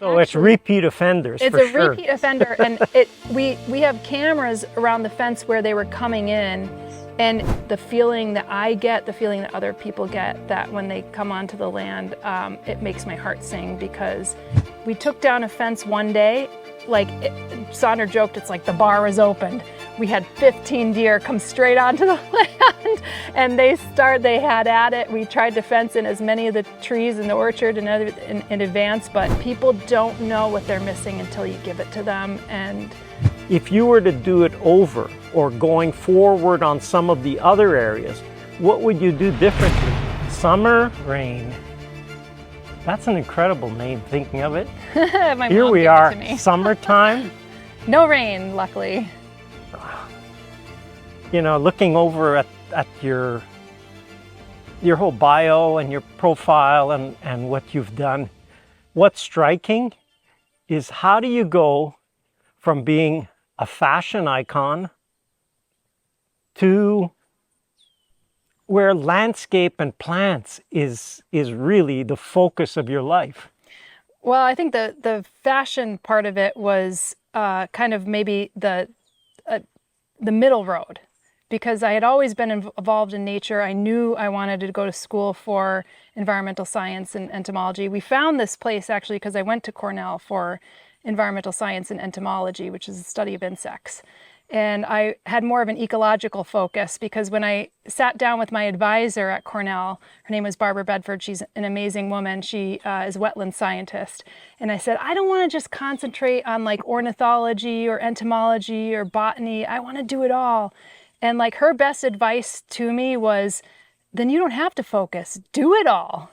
So it's repeat offenders. It's for a sure. repeat offender, and we have cameras around the fence where they were coming in, and the feeling that I get, the feeling that other people get, that when they come onto the land, it makes my heart sing, because we took down a fence one day, Saunders joked, it's like the bar was opened. We had 15 deer come straight onto the land, and they had at it. We tried to fence in as many of the trees in the orchard in advance, but people don't know what they're missing until you give it to them. And if you were to do it over or going forward on some of the other areas, what would you do differently? Summer Rayne. That's an incredible name, thinking of it. Here we are, summertime. No rain, luckily. You know, looking over at your whole bio and your profile and what you've done, what's striking is how do you go from being a fashion icon to where landscape and plants is really the focus of your life? Well, I think the fashion part of it was kind of maybe the middle road, because I had always been involved in nature. I knew I wanted to go to school for environmental science and entomology. We found this place actually because I went to Cornell for environmental science and entomology, which is the study of insects. And I had more of an ecological focus, because when I sat down with my advisor at Cornell, her name was Barbara Bedford, she's an amazing woman, she is a wetland scientist, and I said, I don't want to just concentrate on like ornithology or entomology or botany, I want to do it all. And like her best advice to me was, then you don't have to focus, do it all.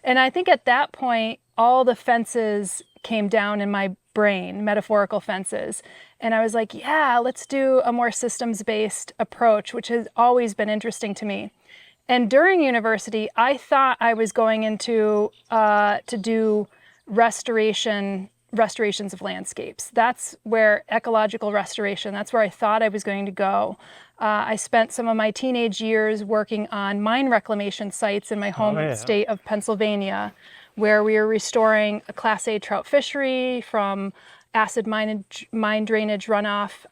And I think at that point, all the fences came down in my brain, metaphorical fences. And I was like, yeah, let's do a more systems-based approach, which has always been interesting to me. And during university, I thought I was going into to do restorations of landscapes. That's where ecological restoration, that's where I thought I was going to go. I spent some of my teenage years working on mine reclamation sites in my home state of Pennsylvania, where we were restoring a Class A trout fishery from acid mine drainage runoff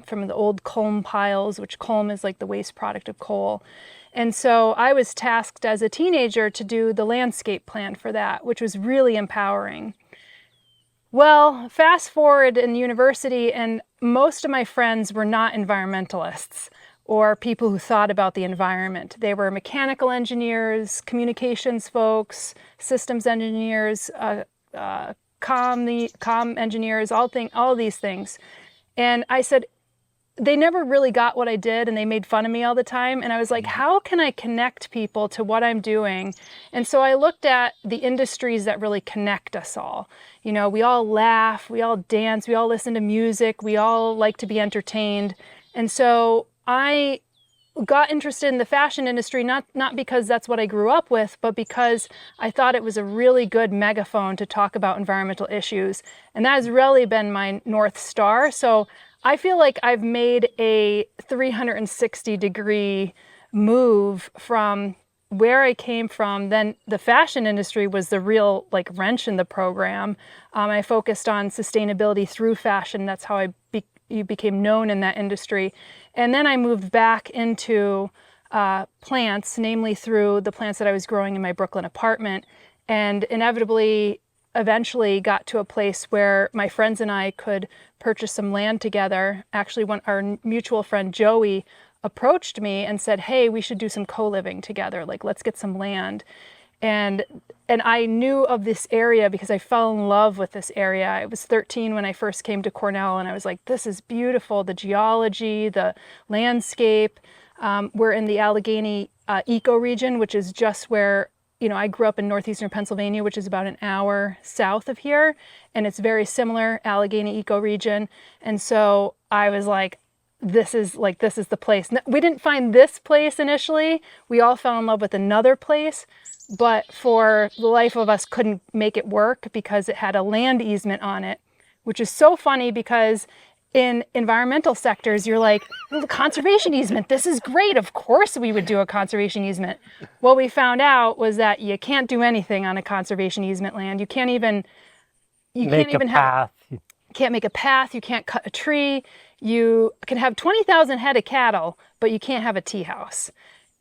from the old culm piles, which culm is like the waste product of coal. And so I was tasked as a teenager to do the landscape plan for that, which was really empowering. Well, fast forward in university, and most of my friends were not environmentalists or people who thought about the environment. They were mechanical engineers, communications folks, systems engineers, comm engineers, all these things. And I said, they never really got what I did, and they made fun of me all the time. And I was like, how can I connect people to what I'm doing? And so I looked at the industries that really connect us all. You know, we all laugh, we all dance, we all listen to music, we all like to be entertained. And so I got interested in the fashion industry, not because that's what I grew up with, but because I thought it was a really good megaphone to talk about environmental issues. And that has really been my North Star. So I feel like I've made a 360-degree move from where I came from. Then the fashion industry was the real like wrench in the program. I focused on sustainability through fashion. That's how I became known in that industry. And then I moved back into plants, namely through the plants that I was growing in my Brooklyn apartment, and inevitably eventually got to a place where my friends and I could purchase some land together. Actually, when our mutual friend Joey approached me and said, hey, we should do some co-living together, like let's get some land. And I knew of this area because I fell in love with this area. I was 13 when I first came to Cornell, and I was like, this is beautiful, the geology, the landscape. We're in the Allegheny ecoregion, which is just where, you know, I grew up in northeastern Pennsylvania, which is about an hour south of here, and it's very similar, Allegheny ecoregion. And so I was like, this is the place. We didn't find this place initially. We all fell in love with another place, but for the life of us couldn't make it work because it had a land easement on it, which is so funny because in environmental sectors, you're like, oh, conservation easement, this is great. Of course we would do a conservation easement. What we found out was that you can't do anything on a conservation easement land. You can't even you make can't even a path. can't make a path, you can't cut a tree, you can have 20,000 head of cattle, but you can't have a tea house.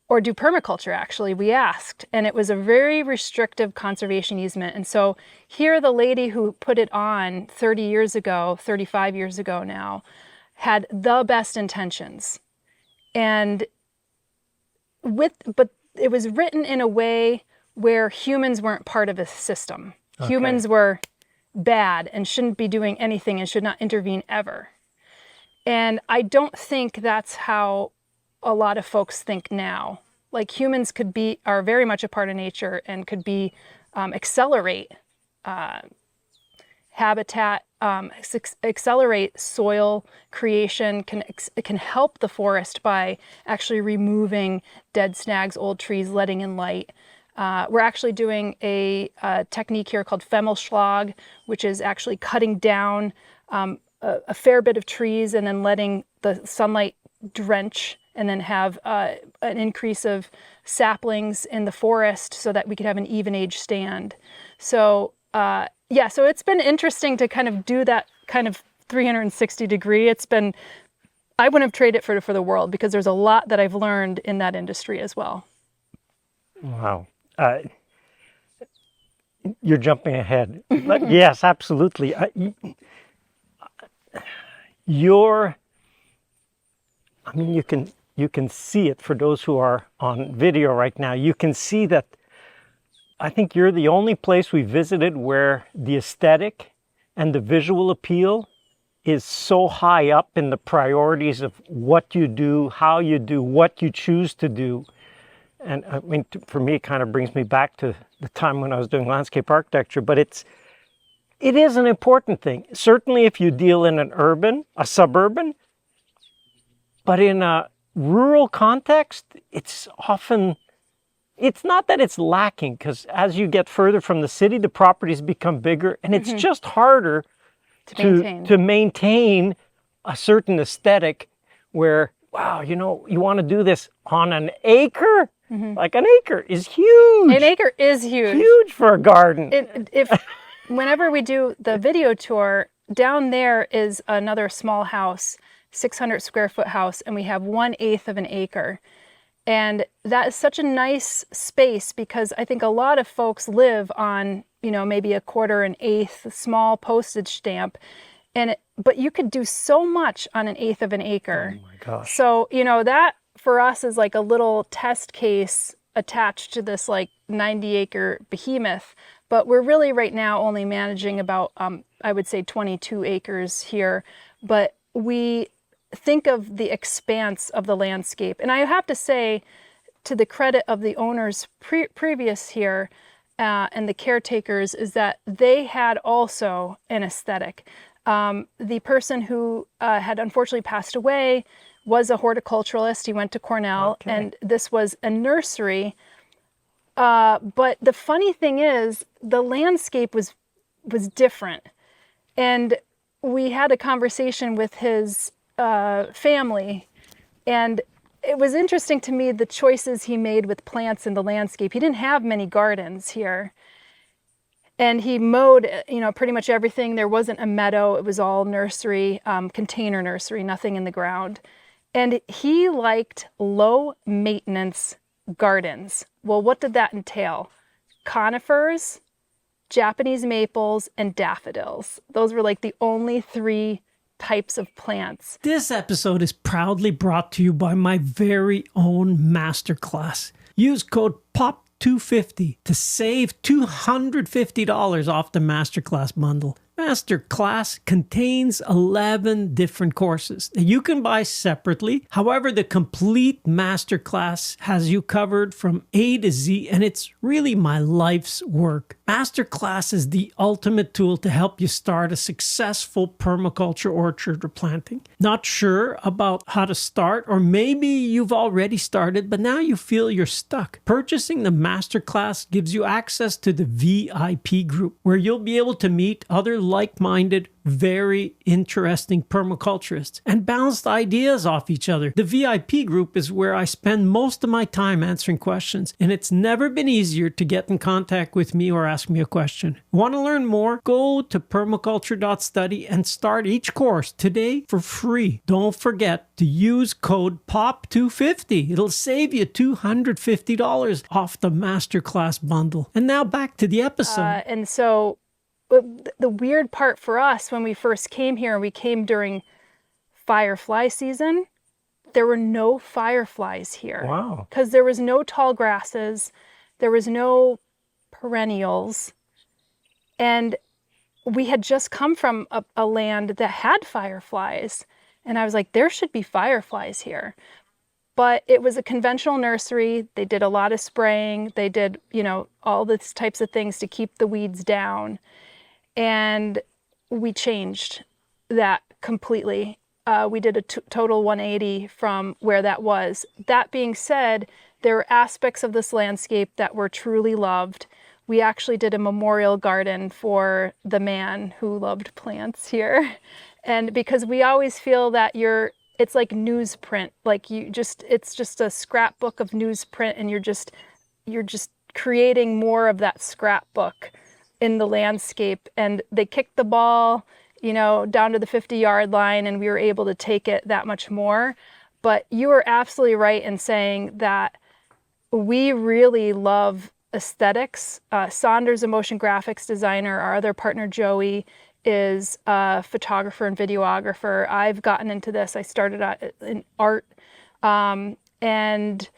Or do permaculture, actually, we asked. And it was a very restrictive conservation easement. And so here the lady who put it on 30 years ago, 35 years ago now, had the best intentions. But it was written in a way where humans weren't part of the system. Okay. Humans were bad and shouldn't be doing anything and should not intervene ever. And I don't think that's how a lot of folks think now. Like humans are very much a part of nature and could be accelerate habitat, accelerate soil creation, can help the forest by actually removing dead snags, old trees, letting in light. We're actually doing a technique here called femel schlag, which is actually cutting down a fair bit of trees and then letting the sunlight drench and then have an increase of saplings in the forest so that we could have an even age stand. So so it's been interesting to kind of do that kind of 360 degree. I wouldn't have traded it for the world because there's a lot that I've learned in that industry as well. Wow. You're jumping ahead. But yes, absolutely. You can see it for those who are on video right now. You can see that I think you're the only place we visited where the aesthetic and the visual appeal is so high up in the priorities of what you do, how you do, what you choose to do. And I mean, for me, it kind of brings me back to the time when I was doing landscape architecture, but it is an important thing. Certainly if you deal in a suburban, but in a rural context, it's not that it's lacking, because as you get further from the city, the properties become bigger, and it's just harder to maintain a certain aesthetic where, wow, you want to do this on an acre? Like an acre is huge. An acre is huge. Huge for a garden. Whenever we do the video tour, down there is another small house, 600 square foot house, and we have 1/8 of an acre. And that is such a nice space because I think a lot of folks live on, maybe a quarter, an eighth, small postage stamp. But you could do so much on 1/8 of an acre. Oh my gosh. So, that for us is like a little test case attached to this like 90-acre behemoth. But we're really right now only managing about, I would say 22 acres here. But we think of the expanse of the landscape. And I have to say, to the credit of the owners previous here and the caretakers, is that they had also an aesthetic. The person who had unfortunately passed away was a horticulturalist. He went to Cornell, and this was a nursery. But the funny thing is, the landscape was different. And we had a conversation with his family, and it was interesting to me the choices he made with plants in the landscape. He didn't have many gardens here, and he mowed pretty much everything. There wasn't a meadow. It was all nursery, container nursery, nothing in the ground. And he liked low maintenance gardens. Well, what did that entail? Conifers, Japanese maples, and daffodils. Those were like the only 3 types of plants. This episode is proudly brought to you by my very own Masterclass. Use code POP250 to save $250 off the Masterclass bundle. Masterclass contains 11 different courses that you can buy separately. However, the complete Masterclass has you covered from A to Z, and it's really my life's work. Masterclass is the ultimate tool to help you start a successful permaculture orchard replanting. Not sure about how to start, or maybe you've already started, but now you feel you're stuck. Purchasing the Masterclass gives you access to the VIP group, where you'll be able to meet other like-minded, very interesting permaculturists and bounced ideas off each other. The VIP group is where I spend most of my time answering questions, and it's never been easier to get in contact with me or ask me a question. Want to learn more? Go to permaculture.study and start each course today for free. Don't forget to use code POP250. It'll save you $250 off the Masterclass bundle. And now back to the episode. And so the weird part for us when we first came here, we came during firefly season, there were no fireflies here. Wow. Because there was no tall grasses, there was no perennials, and we had just come from a land that had fireflies. And I was like, there should be fireflies here. But it was a conventional nursery. They did a lot of spraying. They did, all these types of things to keep the weeds down. And we changed that completely. We did a total 180 from where that was. That being said, there were aspects of this landscape that were truly loved. We actually did a memorial garden for the man who loved plants here. And because we always feel that it's like newsprint, it's just a scrapbook of newsprint, and you're just creating more of that scrapbook in the landscape. And they kicked the ball, down to the 50-yard line, and we were able to take it that much more. But you were absolutely right in saying that we really love aesthetics. Saunders, a motion graphics designer, our other partner, Joey, is a photographer and videographer. I've gotten into this. I started out in art, and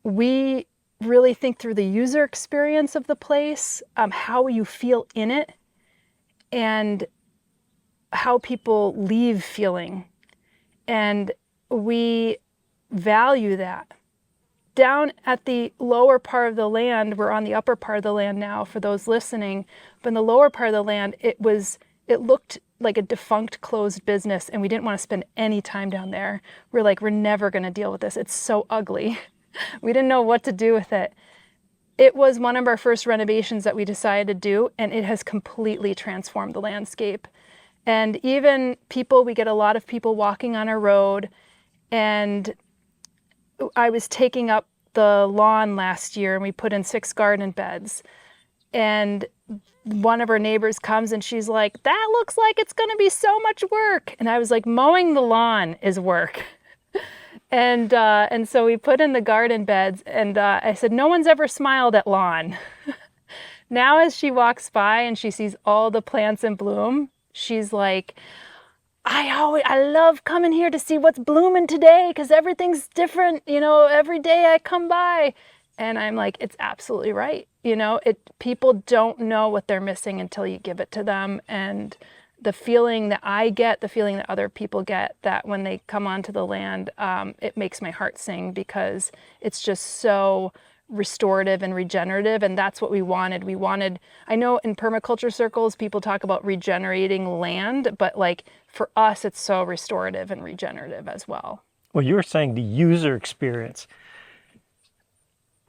we really think through the user experience of the place, how you feel in it, and how people leave feeling. And we value that. Down at the lower part of the land, we're on the upper part of the land now for those listening, but in the lower part of the land, it looked like a defunct closed business, and we didn't want to spend any time down there. We're like, we're never going to deal with this. It's so ugly. We didn't know what to do with it. It was one of our first renovations that we decided to do, and it has completely transformed the landscape. And even people, we get a lot of people walking on our road, and I was taking up the lawn last year, and we put in 6 garden beds. And one of our neighbors comes and she's like, that looks like it's going to be so much work. And I was like, mowing the lawn is work. And so we put in the garden beds, and I said, no one's ever smiled at lawn. Now as she walks by and she sees all the plants in bloom, she's like, I love coming here to see what's blooming today, because everything's different, every day I come by. And I'm like, it's absolutely right. People don't know what they're missing until you give it to them. And the feeling that I get, the feeling that other people get, that when they come onto the land, it makes my heart sing, because it's just so restorative and regenerative. And that's what we wanted. I know in permaculture circles, people talk about regenerating land, but for us, it's so restorative and regenerative as well. Well, you were saying the user experience.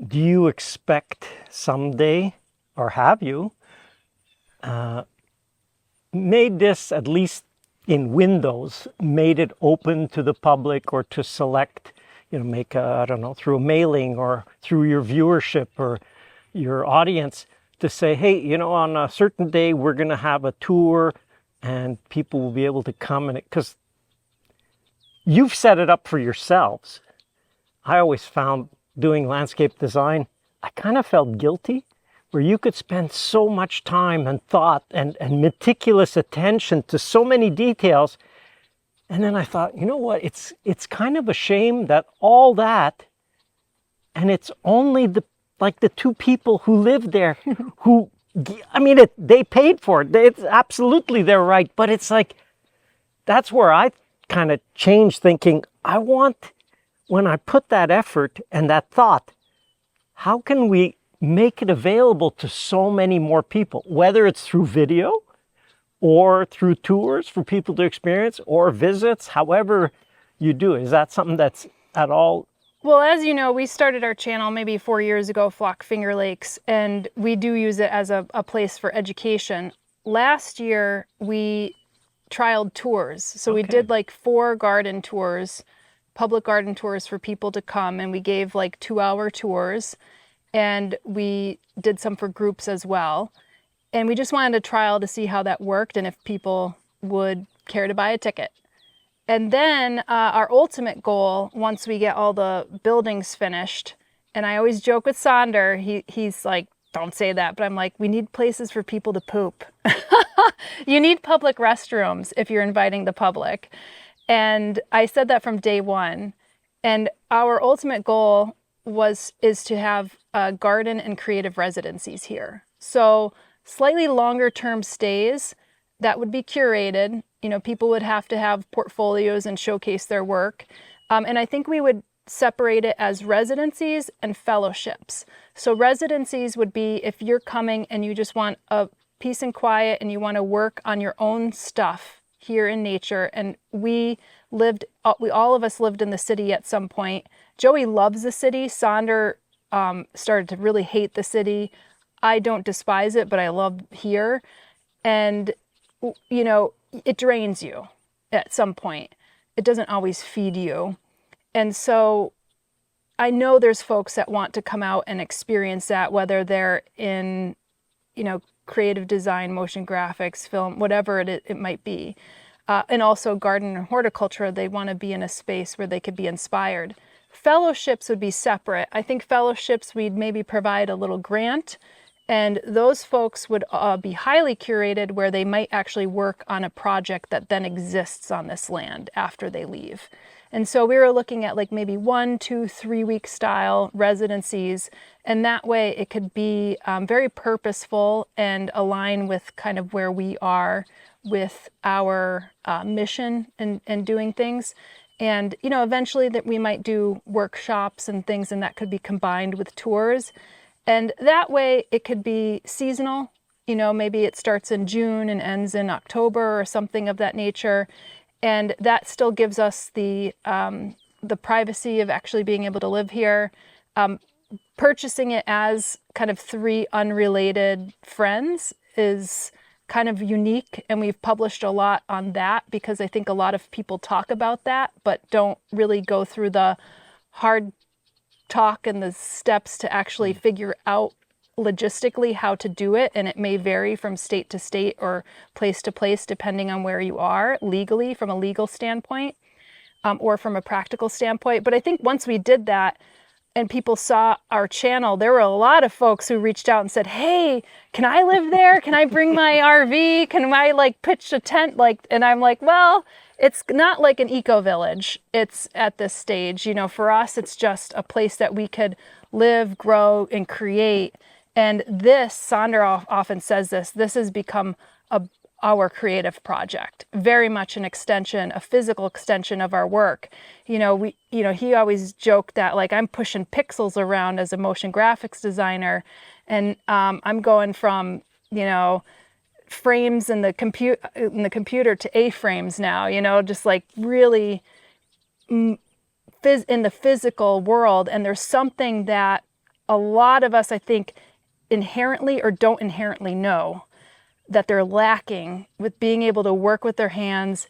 Do you expect someday, or have you, made this, at least in Windows, made it open to the public, or to select, make through a mailing or through your viewership or your audience, to say, hey, on a certain day, we're going to have a tour and people will be able to come, and because you've set it up for yourselves. I always found doing landscape design, I kind of felt guilty, where you could spend so much time and thought and meticulous attention to so many details. And then I thought, you know what, it's kind of a shame that all that, and it's only the 2 people who live there who, they paid for it. It's absolutely their right, but it's like, that's where I kind of changed thinking, when I put that effort and that thought, how can we make it available to so many more people, whether it's through video or through tours for people to experience, or visits, however you do it. Is that something that's at all? Well, as you know, we started our channel maybe 4 years ago, Flock Finger Lakes, and we do use it as a place for education. last year we trialed tours. So we Okay. did like 4 garden tours, public garden tours for people to come, and we gave like 2-hour tours, and we did some for groups as well. And we just wanted to trial to see how that worked and if people would care to buy a ticket. And then our ultimate goal, once we get all the buildings finished, and I always joke with Saunders, he's like, don't say that, but I'm like, we need places for people to poop. You need public restrooms if you're inviting the public. And I said that from day one. And our ultimate goal is to have garden and creative residencies here. So slightly longer term stays that would be curated. You know, people would have to have portfolios and showcase their work. And I think we would separate it as residencies and fellowships. So residencies would be if you're coming and you just want a peace and quiet and you want to work on your own stuff here in nature. And we all of us lived in the city at some point. Joey loves the city. Saunders started to really hate the city. I don't despise it, but I love here. And, you know, it drains you at some point. It doesn't always feed you. And so I know there's folks that want to come out and experience that, whether they're in, you know, creative design, motion graphics, film, whatever it might be. And also garden and horticulture, they want to be in a space where they could be inspired. Fellowships would be separate. I think fellowships, we'd maybe provide a little grant, and those folks would be highly curated where they might actually work on a project that then exists on this land after they leave. And so we were looking at like maybe 1, 2, 3 week style residencies. And that way it could be very purposeful and align with kind of where we are with our mission and doing things. And, you know, eventually that we might do workshops and things, and that could be combined with tours. And that way it could be seasonal. You know, maybe it starts in June and ends in October or something of that nature. And that still gives us the privacy of actually being able to live here. Purchasing it as kind of 3 unrelated friends is kind of unique, and we've published a lot on that because I think a lot of people talk about that but don't really go through the hard talk and the steps to actually figure out logistically how to do it. And it may vary from state to state or place to place depending on where you are legally, from a legal standpoint, or from a practical standpoint. But I think once we did that and people saw our channel, there were a lot of folks who reached out and said, hey, can I live there? Can I bring my RV? Can I like pitch a tent? And I'm like, well, it's not like an eco village. It's at this stage, you know, for us, it's just a place that we could live, grow, and create. And this, Saunders often says this has become our creative project, very much an extension, a physical extension of our work. You know, he always joked that like I'm pushing pixels around as a motion graphics designer, and I'm going from, you know, frames in the computer to A-frames now, you know, just like really in the physical world. And there's something that a lot of us, I think, inherently or don't inherently know that they're lacking with being able to work with their hands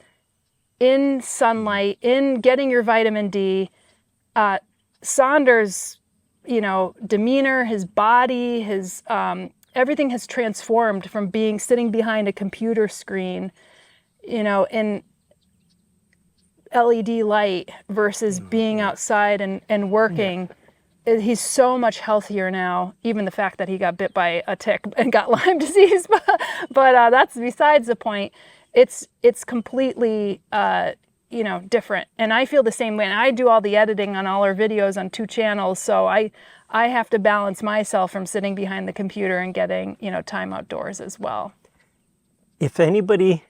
in sunlight, in getting your vitamin D. Saunders, you know, demeanor, his body, his everything has transformed from sitting behind a computer screen, you know, in LED light versus being outside and working. Yeah. He's so much healthier now, even the fact that he got bit by a tick and got Lyme disease, but that's besides the point. It's completely, you know, different. And I feel the same way. And I do all the editing on all our videos on 2 channels. So I have to balance myself from sitting behind the computer and getting, you know, time outdoors as well. If anybody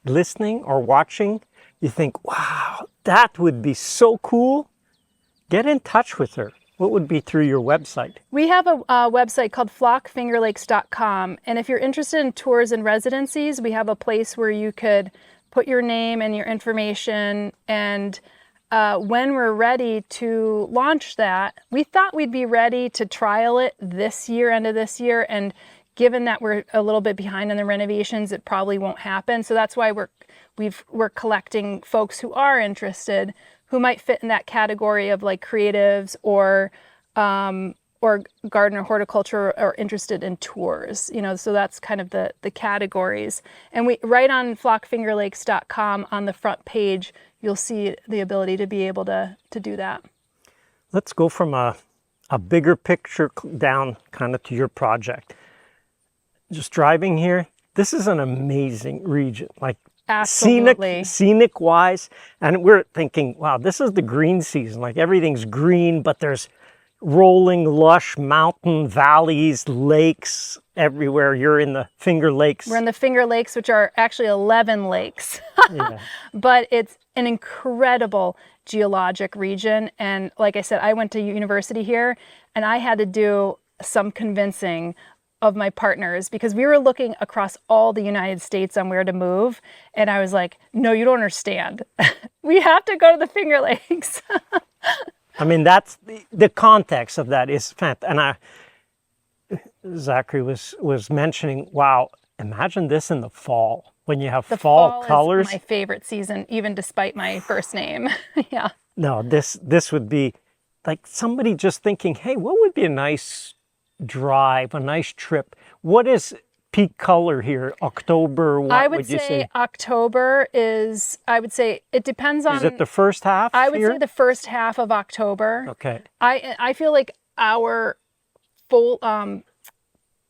listening or watching, you think, wow, that would be so cool, get in touch with her. What would be through your website? We have a website called flockfingerlakes.com. And if you're interested in tours and residencies, we have a place where you could put your name and your information. And when we're ready to launch that, we thought we'd be ready to trial it this year, end of this year, and given that we're a little bit behind on the renovations, it probably won't happen. So that's why we're collecting folks who are interested, who might fit in that category of like creatives or gardener horticulture or interested in tours, so that's kind of the categories. And we right on flockfingerlakes.com on the front page, you'll see the ability to be able to do that. Let's go from a bigger picture down kind of to your project. Just driving here, this is an amazing region, like absolutely scenic wise. And we're thinking, wow, this is the green season. Like everything's green, but there's rolling, lush mountain valleys, lakes everywhere. You're in the Finger Lakes. We're in the Finger Lakes, which are actually 11 lakes. Yeah. But it's an incredible geologic region. And like I said, I went to university here, and I had to do some convincing of my partners because we were looking across all the United States on where to move. And I was like, no, you don't understand. We have to go to the Finger Lakes. I mean, that's the context of that is fantastic. And Zachary was mentioning, wow, imagine this in the fall when you have fall colors. Is my favorite season, even despite my first name. Yeah. No, this would be like somebody just thinking, hey, what would be a nice drive, a nice trip? What is peak color here? October, what would you say? October is, I would say, it depends on... Is it the first half I would here? say the first half of October. Okay. I feel like our full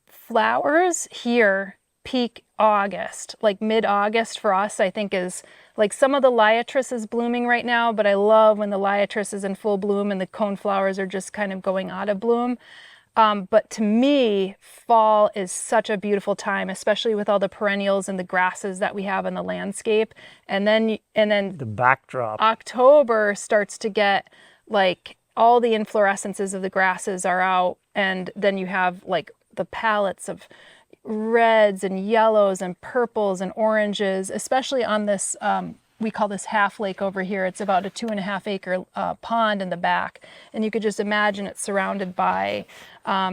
flowers here peak August, like mid-August for us, I think is like some of the liatris is blooming right now, but I love when the liatris is in full bloom and the cone flowers are just kind of going out of bloom. But to me, fall is such a beautiful time, especially with all the perennials and the grasses that we have in the landscape. And then the backdrop. October starts to get like all the inflorescences of the grasses are out. And then you have like the palettes of reds and yellows and purples and oranges, especially on this, we call this half lake over here. It's about a 2.5 acre pond in the back. And you could just imagine it's surrounded by, a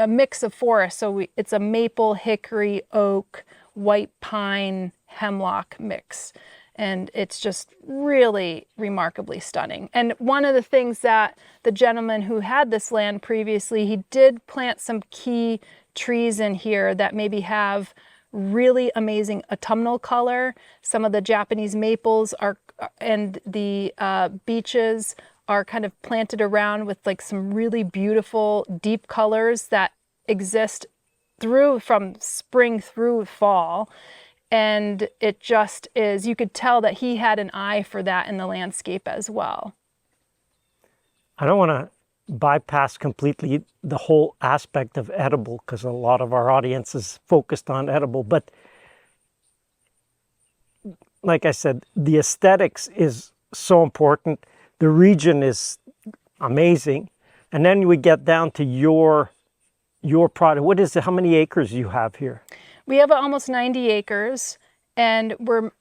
mix of forests. So it's a maple, hickory, oak, white pine, hemlock mix. And it's just really remarkably stunning. And one of the things that the gentleman who had this land previously, he did plant some key trees in here that maybe have really amazing autumnal color. Some of the Japanese maples are, and the beeches are kind of planted around with like some really beautiful deep colors that exist from spring through fall. And it just is, you could tell that he had an eye for that in the landscape as well. I don't want to bypass completely the whole aspect of edible because a lot of our audience is focused on edible, but like I said, the aesthetics is so important. The region is amazing. And then we get down to your product. What is it? How many acres do you have here? We have almost 90 acres. And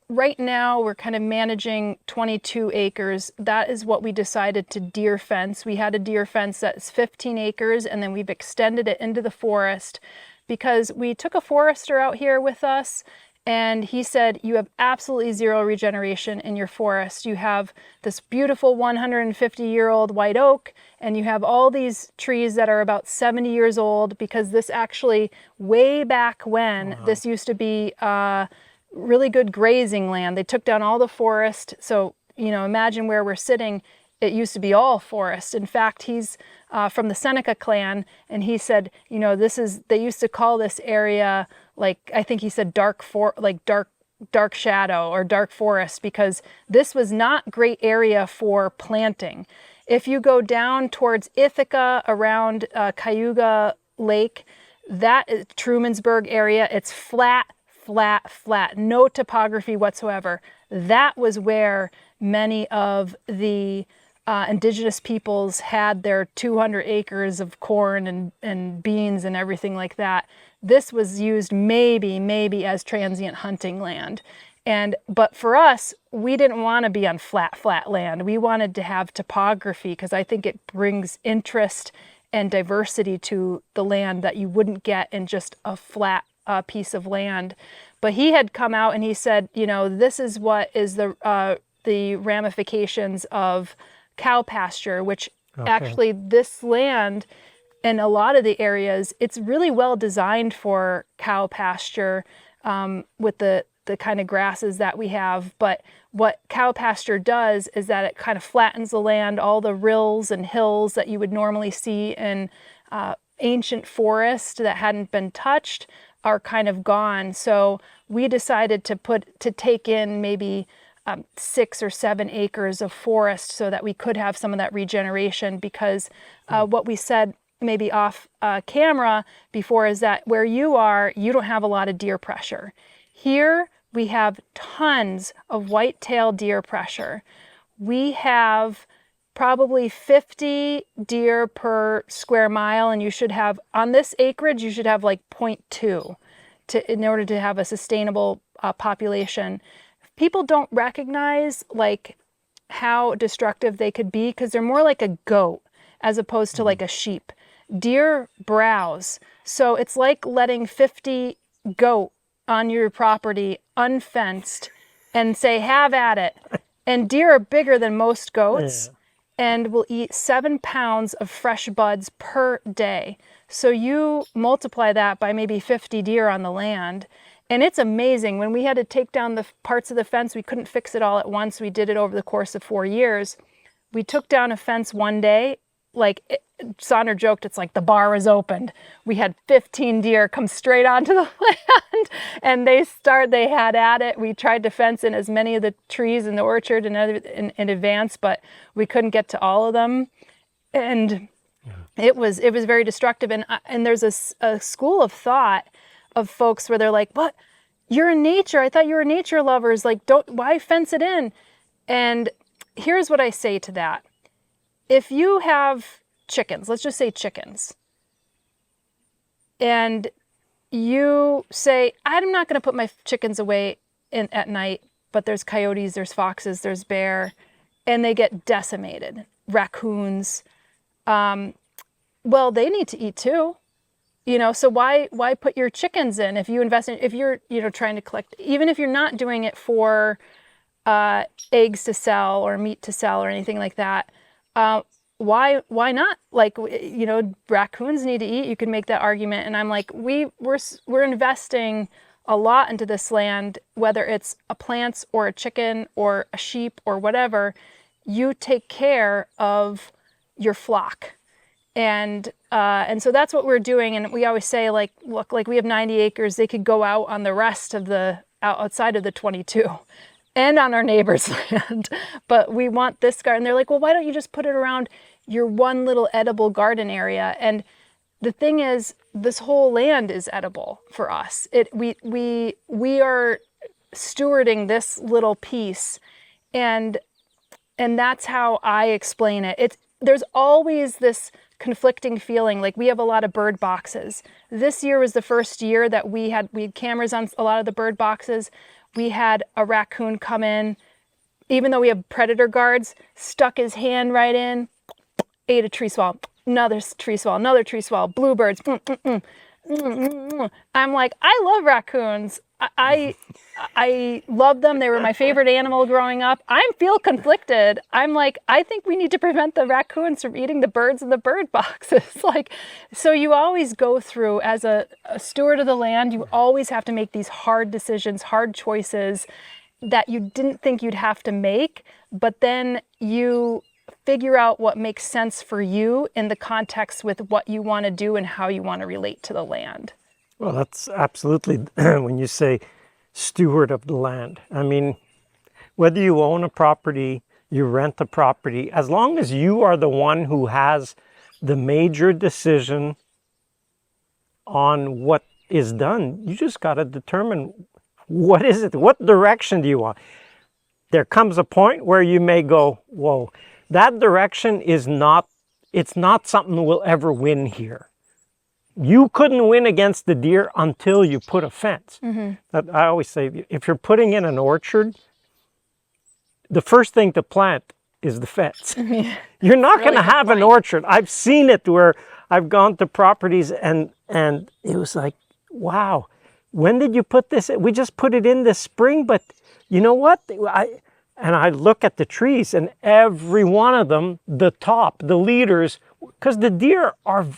right now we're kind of managing 22 acres. That is what we decided to deer fence. We had a deer fence that's 15 acres, and then we've extended it into the forest because we took a forester out here with us, and he said, you have absolutely zero regeneration in your forest. You have this beautiful 150-year-old white oak, and you have all these trees that are about 70 years old because this actually, way back when, this used to be really good grazing land. They took down all the forest. So, imagine where we're sitting. It used to be all forest. In fact, he's from the Seneca clan, and he said, they used to call this area, like, I think he said dark shadow or dark forest, because this was not great area for planting. If you go down towards Ithaca around Cayuga Lake, that is Trumansburg area, it's flat, no topography whatsoever. That was where many of the indigenous peoples had their 200 acres of corn and beans and everything like that. This was used maybe as transient hunting land. But for us, we didn't want to be on flat land. We wanted to have topography because I think it brings interest and diversity to the land that you wouldn't get in just a flat piece of land. But he had come out and he said, you know, this is what is the ramifications of cow pasture, which actually this land in a lot of the areas, it's really well designed for cow pasture with the kind of grasses that we have. But what cow pasture does is that it kind of flattens the land. All the rills and hills that you would normally see in ancient forest that hadn't been touched are kind of gone. So we decided to take in maybe 6 or 7 acres of forest so that we could have some of that regeneration, because what we said maybe off camera before is that where you are, you don't have a lot of deer pressure. Here we have tons of white-tailed deer pressure. We have probably 50 deer per square mile, and you should have, on this acreage, you should have like 0.2 in order to have a sustainable population. People don't recognize like how destructive they could be because they're more like a goat as opposed to like a sheep. Deer browse. So it's like letting 50 goat on your property unfenced and say, have at it. And deer are bigger than most goats and will eat 7 pounds of fresh buds per day. So you multiply that by maybe 50 deer on the land. And it's amazing. When we had to take down the parts of the fence, we couldn't fix it all at once. We did it over the course of 4 years. We took down a fence one day, Saunders joked, it's like the bar was opened. We had 15 deer come straight onto the land and they had at it. We tried to fence in as many of the trees in the orchard and in advance, but we couldn't get to all of them. And it was very destructive. And there's a school of thought of folks where they're like, what? You're in nature. I thought you were nature lovers. Like, why fence it in? And here's what I say to that. If you have chickens, let's just say chickens, and you say, I'm not going to put my chickens away at night, but there's coyotes, there's foxes, there's bear, and they get decimated, raccoons, well, they need to eat too. You know, so why put your chickens in if you invest in, if you're, trying to collect, even if you're not doing it for eggs to sell or meat to sell or anything like that, why not? Like, raccoons need to eat. You can make that argument. And I'm like, we're investing a lot into this land, whether it's a plant or a chicken or a sheep or whatever. You take care of your flock. And so that's what we're doing. And we always say, like, look, like we have 90 acres. They could go out on the rest of outside of the 22 and on our neighbor's land. But we want this garden. They're like, well, why don't you just put it around your one little edible garden area? And the thing is, this whole land is edible for us. We are stewarding this little piece. And that's how I explain it. There's always this conflicting feeling. Like, we have a lot of bird boxes. This year was the first year that we had cameras on a lot of the bird boxes. We had a raccoon come in, even though we have predator guards, stuck his hand right in, ate a tree swallow, another tree swallow, another tree swallow, bluebirds. I'm like, I love raccoons. I love them. They were my favorite animal growing up. I feel conflicted. I'm like, I think we need to prevent the raccoons from eating the birds in the bird boxes. So you always go through, as a steward of the land, you always have to make these hard decisions, hard choices that you didn't think you'd have to make, but then you figure out what makes sense for you in the context with what you want to do and how you want to relate to the land. Well, that's absolutely, when you say steward of the land, I mean, whether you own a property, you rent a property, as long as you are the one who has the major decision on what is done, you just got to determine what is it, what direction do you want? There comes a point where you may go, whoa, that direction is not, it's not something we'll ever win here. You couldn't win against the deer until you put a fence. Mm-hmm. I always say, if you're putting in an orchard, the first thing to plant is the fence. Yeah. You're not going to have an orchard. I've seen it where I've gone to properties and it was like, wow, when did you put this? We just put it in this spring, but you know what? I look at the trees and every one of them, the leaders, because the deer are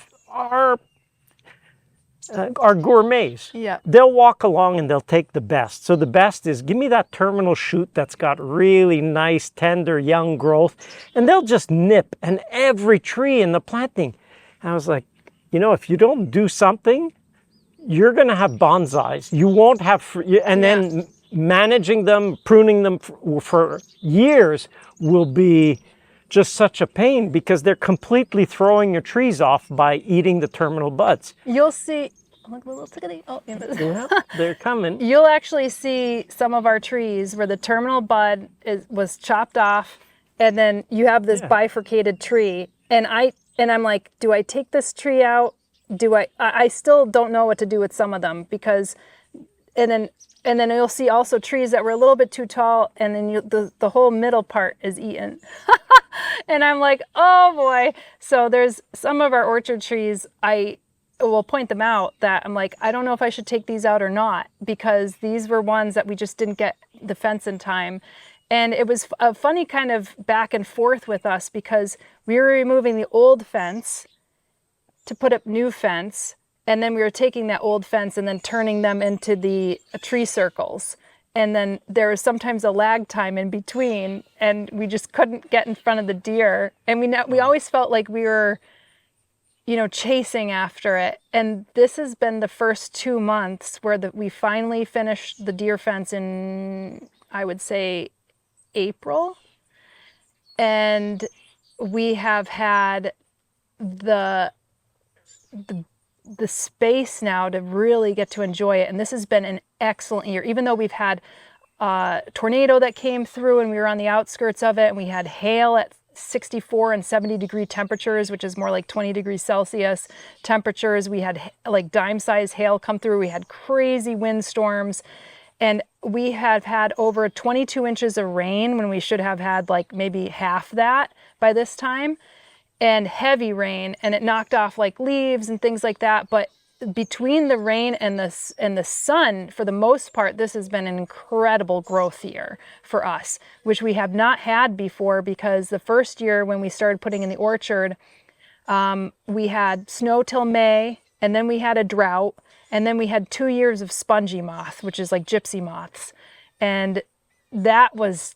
gourmets. Yeah. They'll walk along and they'll take the best. So the best is, give me that terminal shoot that's got really nice, tender, young growth, and they'll just nip. And every tree in the planting, I was like, you know, if you don't do something, you're going to have bonsais. You won't have, then managing them, pruning them for years will be just such a pain because they're completely throwing your trees off by eating the terminal buds. You'll see, look at the, oh, Yeah, they're coming. You'll actually see some of our trees where the terminal bud was chopped off, and then you have this bifurcated tree. And I'm like, do I take this tree out? I still don't know what to do with some of them because, and then you'll see also trees that were a little bit too tall, and then the whole middle part is eaten. And I'm like, oh boy. So there's some of our orchard trees, I will point them out that I'm like, I don't know if I should take these out or not, because these were ones that we just didn't get the fence in time. And it was a funny kind of back and forth with us because we were removing the old fence to put up new fence. And then we were taking that old fence and then turning them into the tree circles. And then there was sometimes a lag time in between, and we just couldn't get in front of the deer. And we always felt like we were, you know, chasing after it. And this has been the first 2 months where we finally finished the deer fence in, I would say, April. And we have had the space now to really get to enjoy it. And this has been an excellent year, even though we've had a tornado that came through and we were on the outskirts of it, and we had hail at 64 and 70 degree temperatures, which is more like 20 degrees Celsius temperatures. We had like dime size hail come through. We had crazy windstorms, and we have had over 22 inches of rain when we should have had like maybe half that by this time. And heavy rain, and it knocked off like leaves and things like that. But between the rain and the sun, for the most part, this has been an incredible growth year for us, which we have not had before, because the first year when we started putting in the orchard, we had snow till May, and then we had a drought, and then we had 2 years of spongy moth, which is like gypsy moths. And that was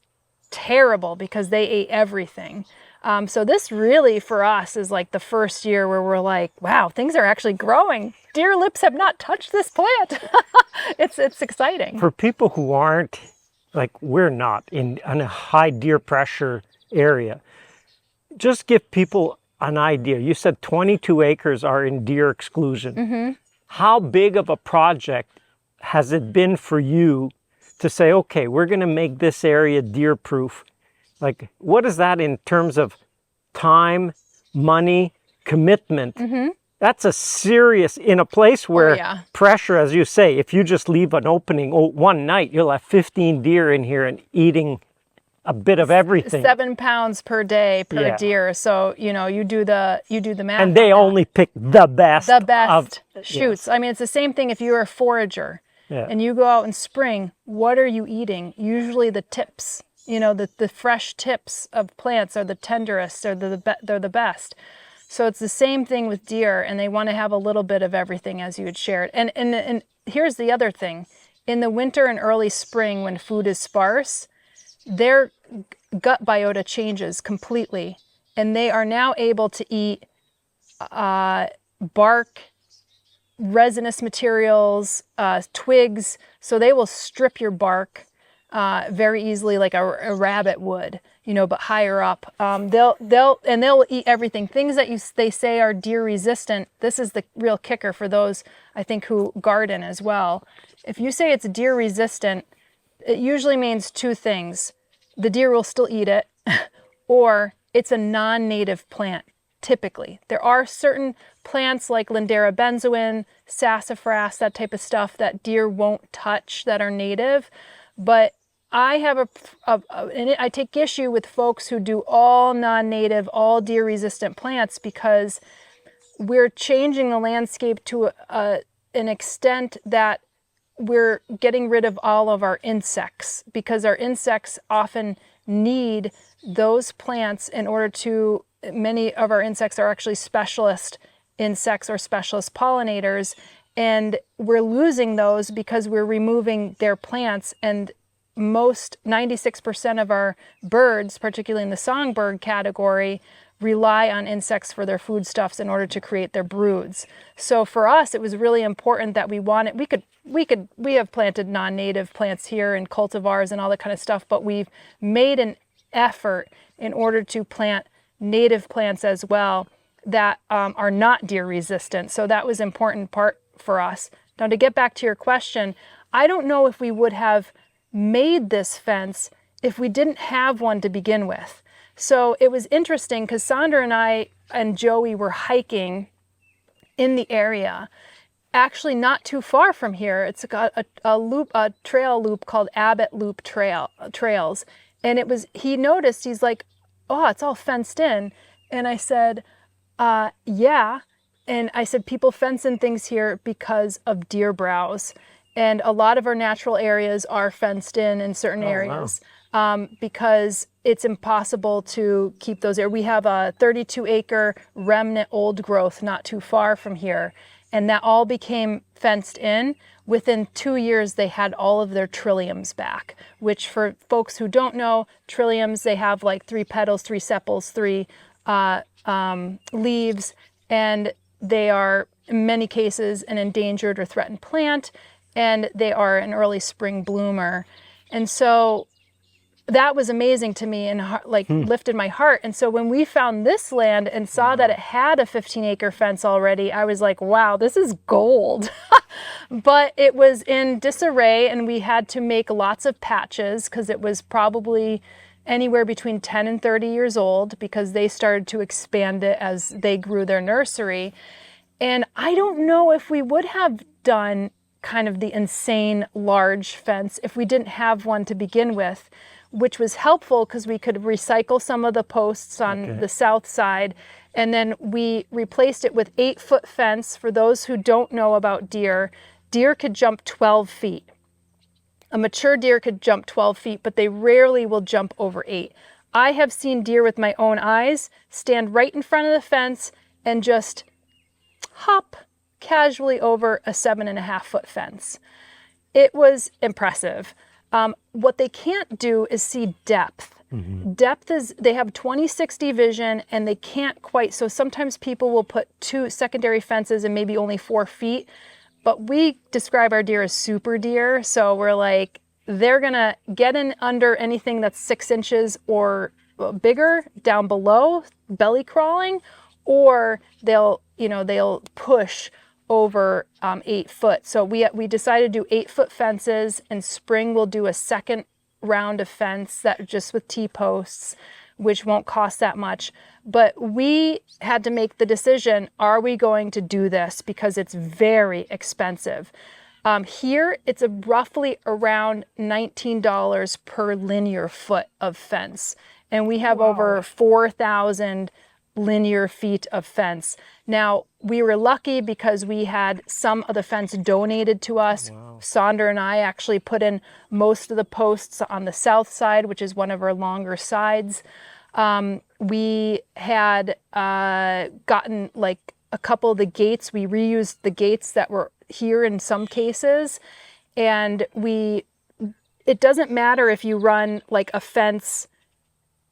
terrible because they ate everything. So this really for us is like the first year where we're like, wow, things are actually growing. Deer lips have not touched this plant. It's exciting. For people who aren't, like we're not, in a high deer pressure area, just give people an idea. You said 22 acres are in deer exclusion. Mm-hmm. How big of a project has it been for you to say, okay, we're going to make this area deer proof? Like, what is that in terms of time, money, commitment? Mm-hmm. That's a serious, in a place where pressure, as you say, if you just leave an opening one night, you'll have 15 deer in here and eating a bit of everything. 7 pounds per day per deer. So, you know, you do the math. And they only pick the best. The best shoots. Yes. I mean, it's the same thing if you're a forager and you go out in spring, what are you eating? Usually the tips. You know, the fresh tips of plants are the tenderest, or they're the best. So it's the same thing with deer, and they want to have a little bit of everything, as you had shared. And here's the other thing. In the winter and early spring, when food is sparse, their gut biota changes completely, and they are now able to eat bark, resinous materials, twigs. So they will strip your bark very easily, like a rabbit would, you know, but higher up. They'll eat everything. Things that they say are deer resistant. This is the real kicker for those, I think, who garden as well. If you say it's deer resistant, it usually means two things. The deer will still eat it, or it's a non-native plant. Typically, there are certain plants like Lindera benzoin, sassafras, that type of stuff that deer won't touch that are native. But I have and I take issue with folks who do all non-native, all deer-resistant plants, because we're changing the landscape to an extent that we're getting rid of all of our insects, because our insects often need those plants in order to, many of our insects are actually specialist insects or specialist pollinators, and we're losing those because we're removing their plants. And 96% of our birds, particularly in the songbird category, rely on insects for their foodstuffs in order to create their broods. So for us, it was really important that we have planted non-native plants here and cultivars and all that kind of stuff, but we've made an effort in order to plant native plants as well that are not deer resistant. So that was an important part for us. Now, to get back to your question, I don't know if we would have made this fence if we didn't have one to begin with. So it was interesting because Saunders and I and Joey were hiking in the area, actually not too far from here. It's got a trail loop called Abbott Loop Trails. And he noticed, he's like, oh, it's all fenced in. And I said, yeah. And I said, people fence in things here because of deer browse. And a lot of our natural areas are fenced in certain areas. Wow. Because it's impossible to keep those there. We have a 32-acre remnant old growth not too far from here, and that all became fenced in. Within 2 years, they had all of their trilliums back, which for folks who don't know, trilliums, they have like 3 petals, 3 sepals, 3 leaves, and they are, in many cases, an endangered or threatened plant, and they are an early spring bloomer. And so that was amazing to me and lifted my heart. And so when we found this land and saw that it had a 15-acre fence already, I was like, wow, this is gold. But it was in disarray, and we had to make lots of patches because it was probably anywhere between 10 and 30 years old, because they started to expand it as they grew their nursery. And I don't know if we would have done kind of the insane large fence if we didn't have one to begin with, which was helpful because we could recycle some of the posts on the south side. And then we replaced it with 8-foot fence. For those who don't know about deer could jump 12 feet. A mature deer could jump 12 feet, but they rarely will jump over 8. I have seen deer with my own eyes stand right in front of the fence and just hop casually over a 7.5-foot fence. It was impressive. What they can't do is see depth. Mm-hmm. Depth is, they have 20/60 vision, and they can't quite, so sometimes people will put 2 secondary fences and maybe only 4 feet, but we describe our deer as super deer, so we're like, they're gonna get in under anything that's 6 inches or bigger down below, belly crawling, or they'll push over 8 foot. So we decided to do 8-foot fences. In spring, we'll do a second round of fence that just with T-posts, which won't cost that much. But we had to make the decision, are we going to do this? Because it's very expensive. Here, it's roughly around $19 per linear foot of fence. And we have over 4,000 linear feet of fence. Now, we were lucky because we had some of the fence donated to us. Wow. Saunders and I actually put in most of the posts on the south side, which is one of our longer sides. We had gotten like a couple of the gates. We reused the gates that were here in some cases. And it doesn't matter if you run like a fence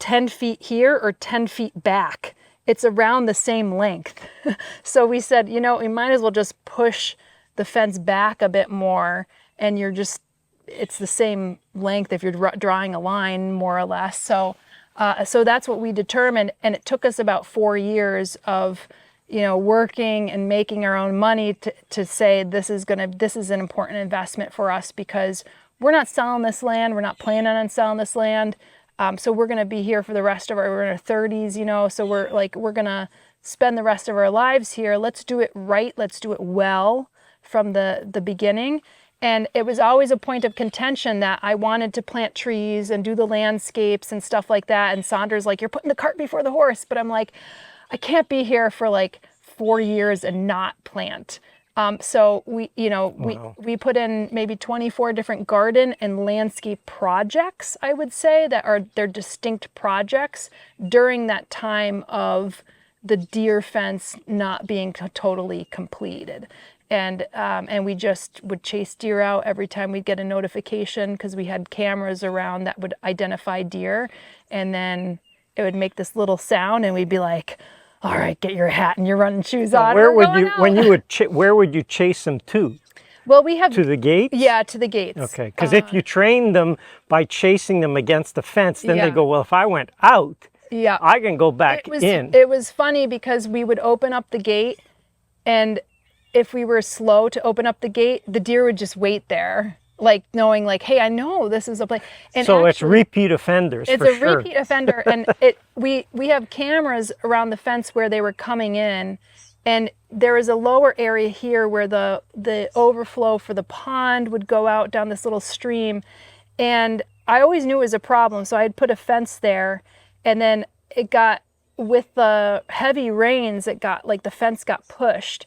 10 feet here or 10 feet back. It's around the same length. So we said, we might as well just push the fence back a bit more, and it's the same length if you're drawing a line, more or less. So that's what we determined, and it took us about 4 years of, working and making our own money to say this is an important investment for us, because we're not selling this land. We're not planning on selling this land. So we're going to be here for the rest of we're in our 30s, so we're going to spend the rest of our lives here. Let's do it right. Let's do it well from the beginning. And it was always a point of contention that I wanted to plant trees and do the landscapes and stuff like that. And Saunders, you're putting the cart before the horse. But I'm like, I can't be here for 4 years and not plant. So Wow. we put in maybe 24 different garden and landscape projects, I would say, that are their distinct projects during that time of the deer fence not being totally completed. And we just would chase deer out every time we'd get a notification, because we had cameras around that would identify deer, and then it would make this little sound and we'd be like, all right, get your hat and your running shoes on. Where We're would going you, out. when you would, where would you chase them to? Well, we have To the gates? Yeah, to the gates. Okay, because if you train them by chasing them against the fence, then Yeah. they go, well, if I went out, Yeah. I can go back in. It was funny because we would open up the gate, and if we were slow to open up the gate, the deer would just wait there, like knowing like, hey, I know this is a place. And So it's actually, repeat offenders it's for a sure. repeat offender, and we have cameras around the fence where they were coming in, and there is a lower area here where the overflow for the pond would go out down this little stream, and I always knew it was a problem, so I'd put a fence there, and then it got, with the heavy rains, it got like the fence got pushed.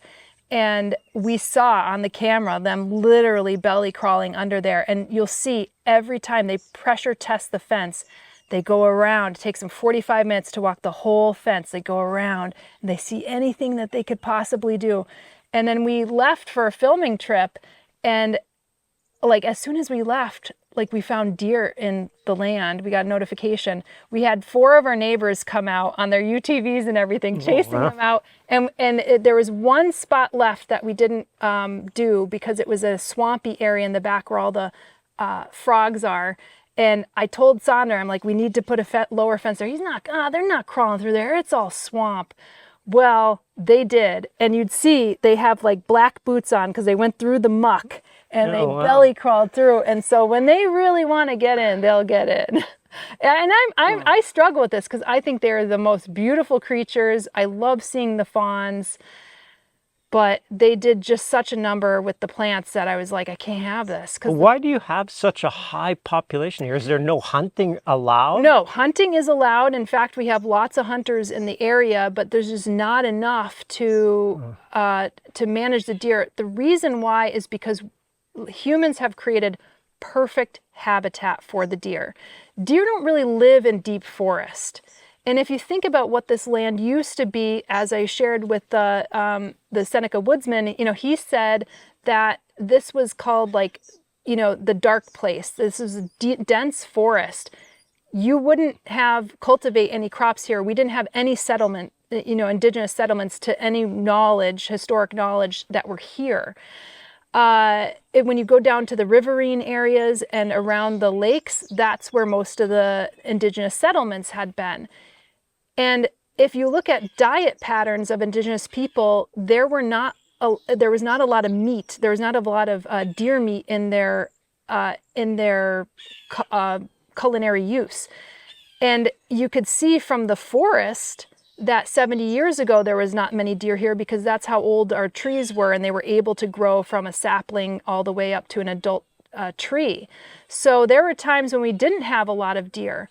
And we saw on the camera them literally belly crawling under there. And you'll see every time they pressure test the fence, they go around. It takes them 45 minutes to walk the whole fence. They go around and they see anything that they could possibly do. And then we left for a filming trip. And like as soon as we left, like we found deer in the land. We got a notification. We had 4 of our neighbors come out on their UTVs and everything, chasing them out. And there was one spot left that we didn't do because it was a swampy area in the back where all the frogs are. And I told Saunders, I'm like, we need to put a lower fence there. He's not, they're not crawling through there. It's all swamp. Well, they did. And you'd see they have like black boots on because they went through the muck. And they belly crawled through. And so when they really want to get in, they'll get in. And I struggle with this because I think they're the most beautiful creatures. I love seeing the fawns. But they did just such a number with the plants that I was like, I can't have this. Why do you have such a high population here? Is there no hunting allowed? No, hunting is allowed. In fact, we have lots of hunters in the area, but there's just not enough to manage the deer. The reason why is because humans have created perfect habitat for the deer. Deer don't really live in deep forest. And if you think about what this land used to be, as I shared with the Seneca woodsman, he said that this was called like, the dark place. This is a dense forest. You wouldn't cultivate any crops here. We didn't have any settlement, indigenous settlements to any knowledge, historic knowledge that were here. When you go down to the riverine areas and around the lakes, that's where most of the indigenous settlements had been. And if you look at diet patterns of indigenous people, there was not a lot of meat. There was not a lot of deer meat in their culinary use. And you could see from the forest that 70 years ago, there was not many deer here because that's how old our trees were, and they were able to grow from a sapling all the way up to an adult tree. So there were times when we didn't have a lot of deer.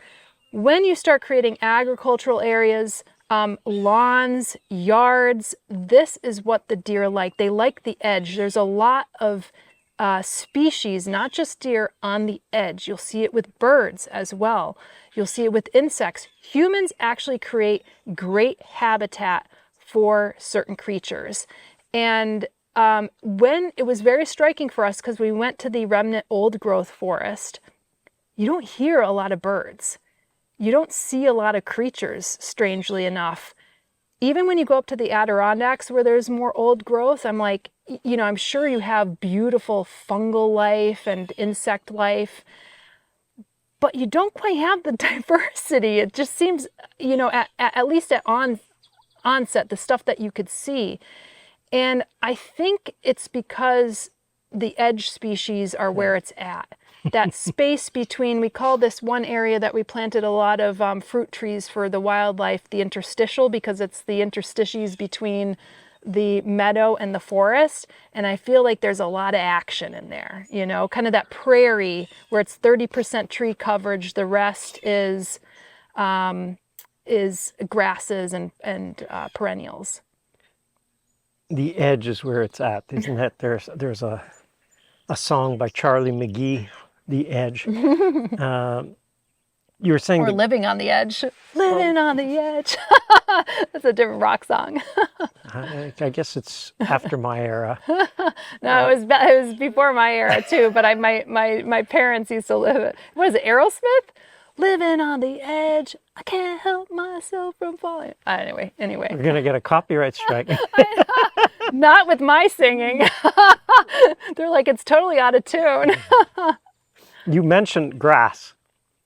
When you start creating agricultural areas, lawns, yards, this is what the deer like. They like the edge. There's a lot of species, not just deer, on the edge. You'll see it with birds as well. You'll see it with insects. Humans actually create great habitat for certain creatures. And when it was very striking for us, because we went to the remnant old growth forest, you don't hear a lot of birds. You don't see a lot of creatures, strangely enough. Even when you go up to the Adirondacks where there's more old growth, I'm like, I'm sure you have beautiful fungal life and insect life, but you don't quite have the diversity. It just seems, at least at onset, the stuff that you could see. And I think it's because the edge species are where it's at. That space between, we call this one area that we planted a lot of fruit trees for the wildlife, the interstitial, because it's the interstices between the meadow and the forest. And I feel like there's a lot of action in there, kind of that prairie where it's 30% tree coverage. The rest is grasses and perennials. the edge is where it's at, isn't it? There's a song by Charlie McGee, The Edge. You were saying Or Living on the Edge. Living on the Edge. That's a different rock song. I guess it's after my era. No, it was before my era too, but my parents used to live it. What is it, Aerosmith? Living on the edge, I can't help myself from falling. Anyway. We're going to get a copyright strike. Not with my singing. They're like, it's totally out of tune. You mentioned grass,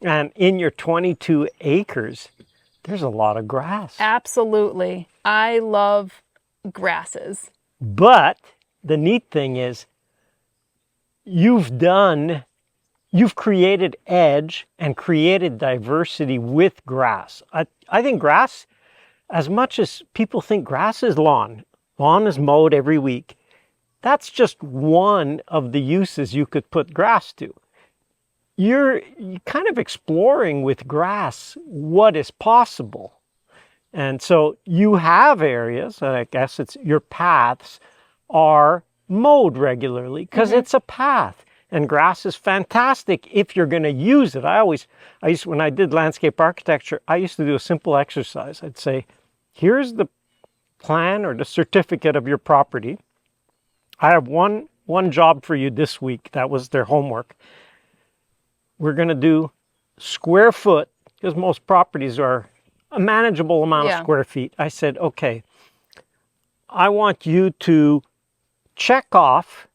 and in your 22 acres, there's a lot of grass. Absolutely. I love grasses. But the neat thing is, you've created edge and created diversity with grass. I think grass, as much as people think grass is lawn is mowed every week. That's just one of the uses you could put grass to. You're kind of exploring with grass what is possible. And so you have areas, and I guess it's your paths are mowed regularly because it's a path. And grass is fantastic if you're going to use it. When I did landscape architecture, I used to do a simple exercise. I'd say, here's the plan or the certificate of your property. I have one job for you this week. That was their homework. We're going to do square foot, because most properties are a manageable amount of square feet. I said, okay, I want you to check off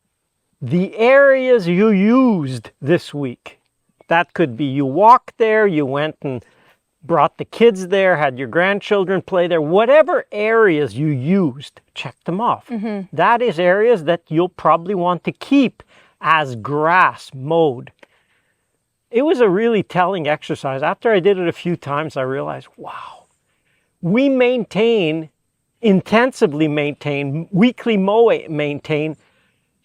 the areas you used this week. That could be you walked there, you went and brought the kids there, had your grandchildren play there. Whatever areas you used, check them off. That is areas that you'll probably want to keep as grass mowed. It was a really telling exercise. After I did it a few times, I realized, wow, we intensively maintain, weekly maintain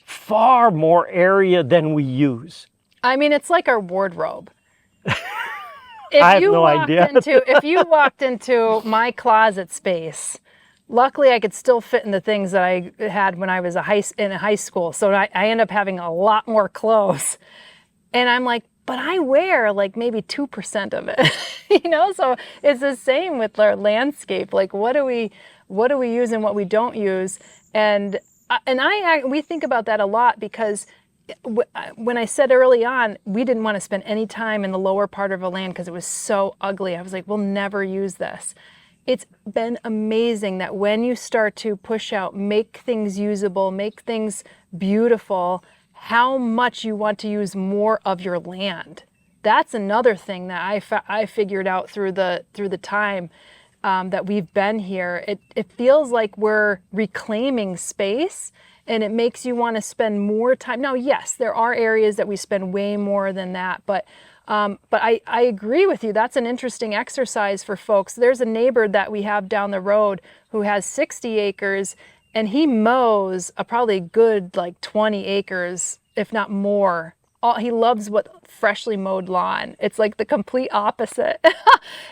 far more area than we use. I mean, it's like our wardrobe. I have no idea. If you walked into my closet space, luckily I could still fit in the things that I had when I was in high school. So I end up having a lot more clothes. And I'm like, but I wear like maybe 2% of it, So it's the same with our landscape. Like, what do we use and what we don't use? And we think about that a lot because when I said early on, we didn't want to spend any time in the lower part of a land because it was so ugly. I was like, we'll never use this. It's been amazing that when you start to push out, make things usable, make things beautiful, how much you want to use more of your land. That's another thing that I figured out through the time that we've been here. It feels like we're reclaiming space, and it makes you want to spend more time. Now, yes, there are areas that we spend way more than that, but I agree with you. That's an interesting exercise for folks. There's a neighbor that we have down the road who has 60 acres, and he mows a probably good like 20 acres, if not more. He loves freshly mowed lawn. It's like the complete opposite.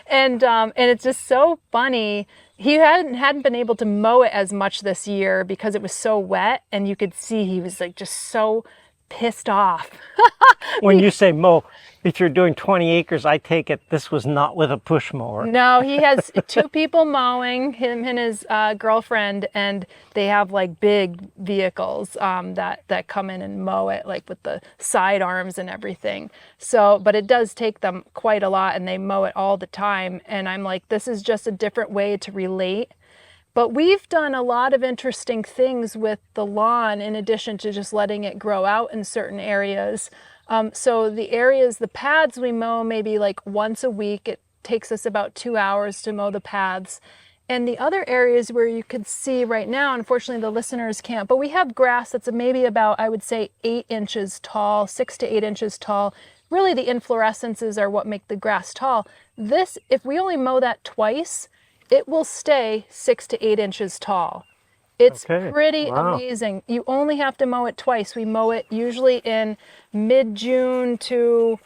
And it's just so funny. He hadn't been able to mow it as much this year because it was so wet, and you could see he was like just so pissed off. When you say mow, if you're doing 20 acres, I take it this was not with a push mower. No, he has 2 people mowing, him and his girlfriend, and they have like big vehicles that come in and mow it, like with the side arms and everything. So, but it does take them quite a lot, and they mow it all the time. And I'm like, this is just a different way to relate. But we've done a lot of interesting things with the lawn in addition to just letting it grow out in certain areas. So the paths we mow maybe like once a week. It takes us about 2 hours to mow the paths. And the other areas where you could see right now, unfortunately the listeners can't, but we have grass that's maybe about, I would say, 8 inches tall, 6 to 8 inches tall. Really the inflorescences are what make the grass tall. This, if we only mow that twice, it will stay 6 to 8 inches tall. It's pretty amazing. You only have to mow it twice. We mow it usually in mid-June to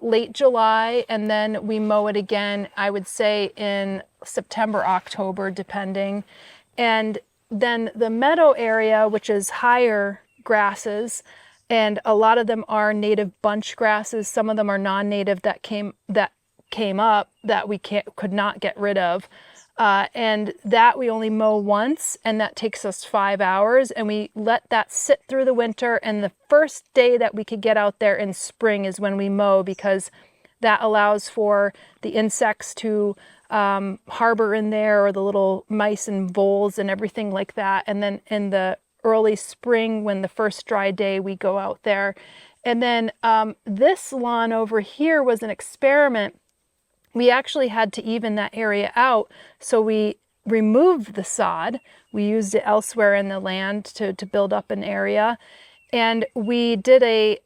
late July, and then we mow it again, I would say, in September, October, depending. And then the meadow area, which is higher grasses, and a lot of them are native bunch grasses. Some of them are non-native that came up that we could not get rid of. And that we only mow once, and that takes us 5 hours, and we let that sit through the winter. And the first day that we could get out there in spring is when we mow, because that allows for the insects to harbor in there, or the little mice and voles and everything like that. And then in the early spring, when the first dry day, we go out there. And then this lawn over here was an experiment. We actually had to even that area out. So we removed the sod. We used it elsewhere in the land to build up an area. And we did a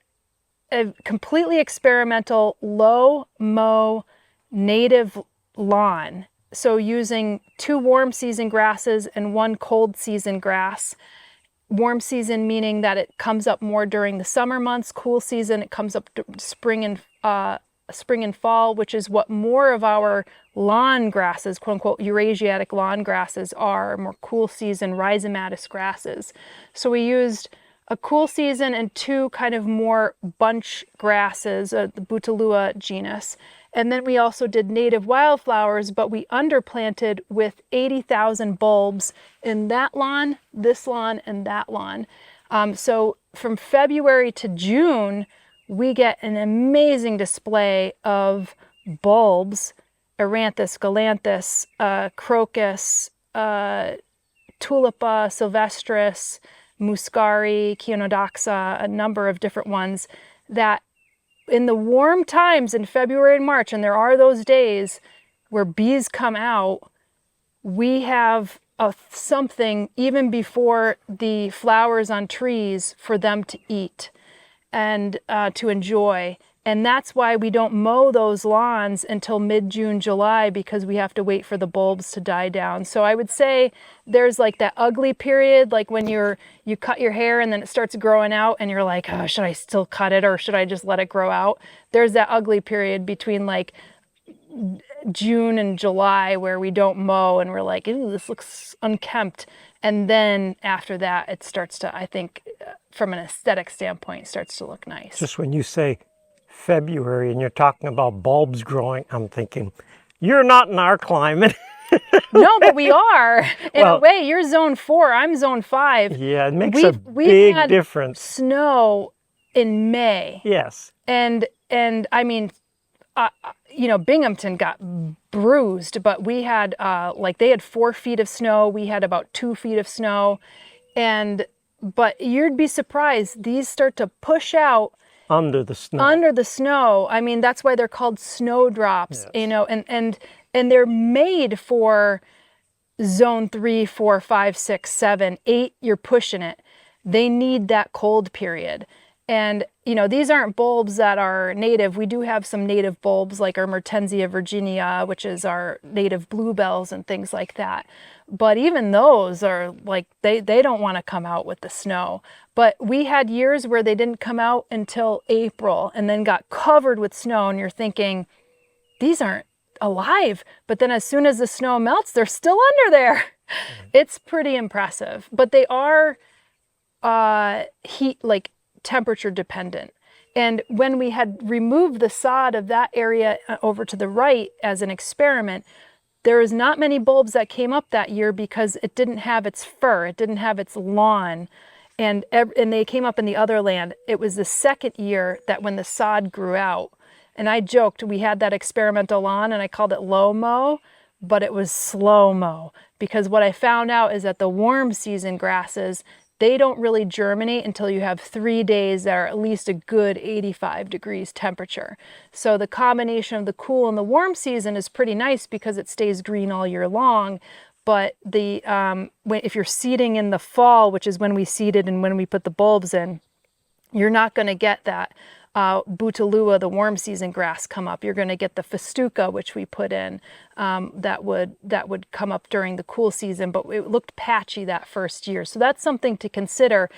completely experimental low-mow native lawn. So using 2 warm season grasses and 1 cold season grass. Warm season meaning that it comes up more during the summer months. Cool season, it comes up spring and fall, which is what more of our lawn grasses, quote unquote, Eurasiatic lawn grasses are, more cool season rhizomatous grasses. So we used a cool season and 2 kind of more bunch grasses, the Butalua genus. And then we also did native wildflowers, but we underplanted with 80,000 bulbs in that lawn, this lawn, and that lawn. So from February to June, we get an amazing display of bulbs, Aranthus, Galanthus, Crocus, Tulipa, Sylvestris, Muscari, Chionodoxa, a number of different ones that in the warm times in February and March, and there are those days where bees come out, we have something even before the flowers on trees for them to eat and to enjoy. And that's why we don't mow those lawns until mid-June, July, because we have to wait for the bulbs to die down. So I would say there's like that ugly period, like when you cut your hair and then it starts growing out and you're like, oh, should I still cut it or should I just let it grow out? There's that ugly period between like June and July where we don't mow and we're like, ooh, this looks unkempt. And then after that, it starts to, I think, from an aesthetic standpoint, starts to look nice. Just when you say February and you're talking about bulbs growing, I'm thinking, you're not in our climate. No, but we are. In a way, you're zone 4, I'm zone 5. Yeah, it makes a big difference. Snow in May. Yes. And I mean, Binghamton got bruised, but we had, they had 4 feet of snow. We had about 2 feet of snow. But you'd be surprised, these start to push out under the snow. Under the snow. I mean, that's why they're called snowdrops, and they're made for zone 3, 4, 5, 6, 7, 8, you're pushing it. They need that cold period. And, these aren't bulbs that are native. We do have some native bulbs like our Mertensia virginia, which is our native bluebells and things like that. But even those are like, they don't want to come out with the snow. But we had years where they didn't come out until April and then got covered with snow. And you're thinking, these aren't alive. But then as soon as the snow melts, they're still under there. It's pretty impressive. But they are temperature dependent. And when we had removed the sod of that area over to the right as an experiment, there was not many bulbs that came up that year because it didn't have its fur, it didn't have its lawn, and they came up in the other land. It was the second year that when the sod grew out, and I joked we had that experimental lawn and I called it low-mow, but it was slow-mow, because what I found out is that the warm season grasses, they don't really germinate until you have 3 days that are at least a good 85 degrees temperature. So the combination of the cool and the warm season is pretty nice because it stays green all year long. But if you're seeding in the fall, which is when we seeded and when we put the bulbs in, you're not going to get that Butalua, the warm season grass, come up. You're going to get the festuca, which we put in, that would come up during the cool season, but it looked patchy that first year. So that's something to consider.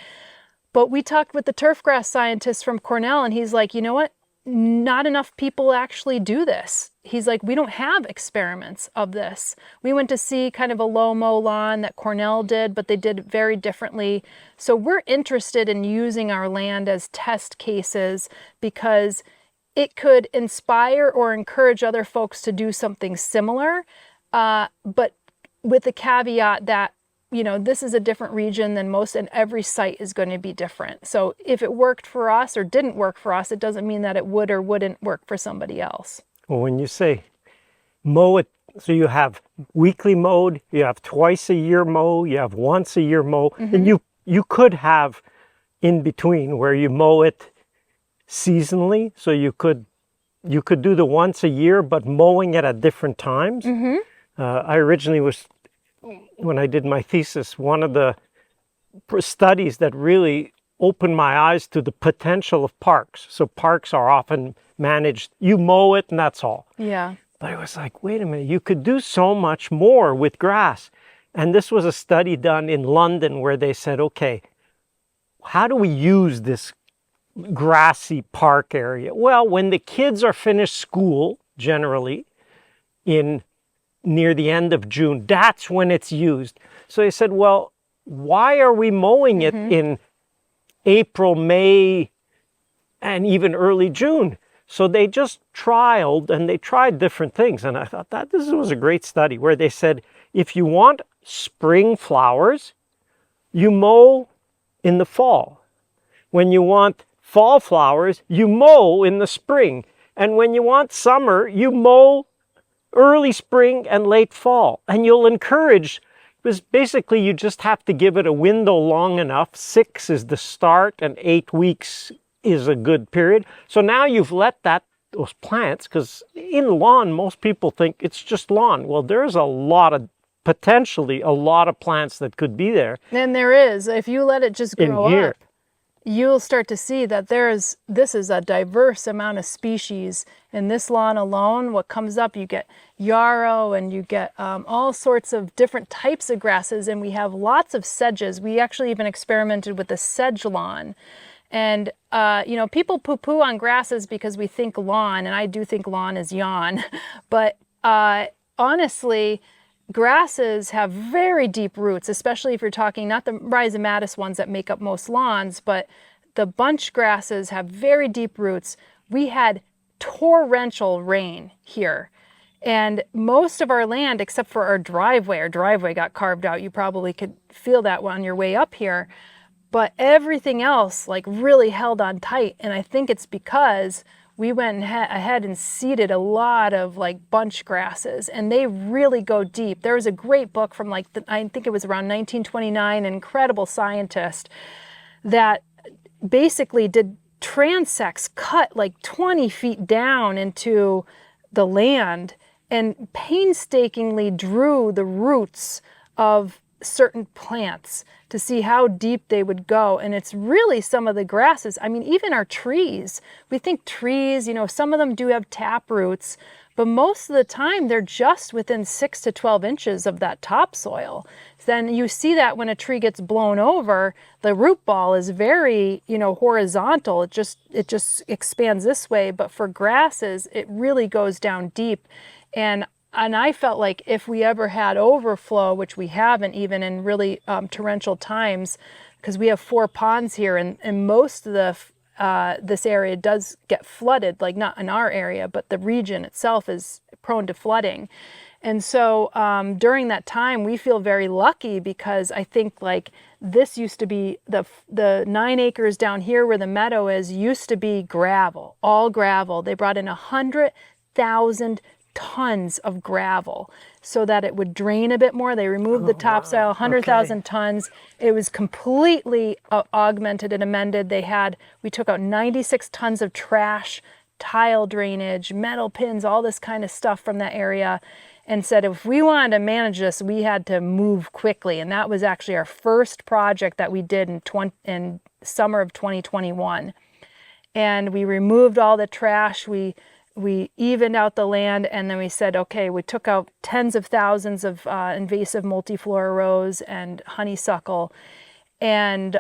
But we talked with the turfgrass scientist from Cornell, and he's like, you know what? not enough people actually do this. He's like, we don't have experiments of this. We went to see kind of a low-mow lawn that Cornell did, but they did it very differently. So we're interested in using our land as test cases because it could inspire or encourage other folks to do something similar, but with the caveat that, you know, this is a different region than most, and every site is going to be different. So if it worked for us or didn't work for us, it doesn't mean that it would or wouldn't work for somebody else. Well, when you say mow it, so you have weekly mowed, you have twice a year mow, you have once a year mow, and you could have in between where you mow it seasonally. So you could do the once a year, but mowing it at different times. I originally was, when I did my thesis, one of the studies that really opened my eyes to the potential of parks. So parks are often managed, you mow it and that's all. Yeah. But I was like, wait a minute, you could do so much more with grass. And this was a study done in London where they said, okay, how do we use this grassy park area? Well, when the kids are finished school, generally, near the end of June, that's when it's used. So they said, well, why are we mowing it in April, May, and even early June? So they just trialed and they tried different things. And I thought that this was a great study where they said, if you want spring flowers, you mow in the fall. When you want fall flowers, you mow in the spring. And when you want summer, you mow early spring and late fall. And you'll encourage, because basically you just have to give it a window long enough. 6 is the start and 8 weeks is a good period. So now you've let those plants, because in lawn, most people think it's just lawn. Well, there's potentially a lot of plants that could be there. And there is. If you let it just grow up, you'll start to see that this is a diverse amount of species. In this lawn alone, what comes up, you get yarrow and you get all sorts of different types of grasses, and we have lots of sedges. We actually even experimented with a sedge lawn. And, you know, people poo-poo on grasses because we think lawn, and I do think lawn is yawn. But honestly, grasses have very deep roots, especially if you're talking not the rhizomatous ones that make up most lawns, but the bunch grasses have very deep roots. We had torrential rain here. And most of our land, except for our driveway got carved out. You probably could feel that on your way up here. But everything else like really held on tight. And I think it's because we went ahead and seeded a lot of like bunch grasses, and they really go deep. There was a great book from I think it was around 1929, an incredible scientist that basically did transects, cut like 20 feet down into the land and painstakingly drew the roots of certain plants to see how deep they would go. And it's really some of the grasses. I mean, even our trees, we think trees, you know, some of them do have tap roots, but most of the time they're just within 6 to 12 inches of that topsoil. Then you see that when a tree gets blown over, the root ball is very, you know, horizontal. It just expands this way. But for grasses, it really goes down deep. And I felt like if we ever had overflow, which we haven't even in really torrential times, because we have 4 ponds here, and most of this area does get flooded, like not in our area, but the region itself is prone to flooding. And so during that time, we feel very lucky because I think like this used to be the 9 acres down here where the meadow is used to be gravel, all gravel. They brought in 100,000 tons of gravel so that it would drain a bit more. They removed the topsoil, 100,000 tons. It was completely augmented and amended. We took out 96 tons of trash, tile drainage, metal pins, all this kind of stuff from that area, and said if we wanted to manage this, we had to move quickly. And that was actually our first project that we did in summer of 2021. And we removed all the trash. We evened out the land, and then we said, okay, we took out tens of thousands of invasive multiflora rose and honeysuckle. And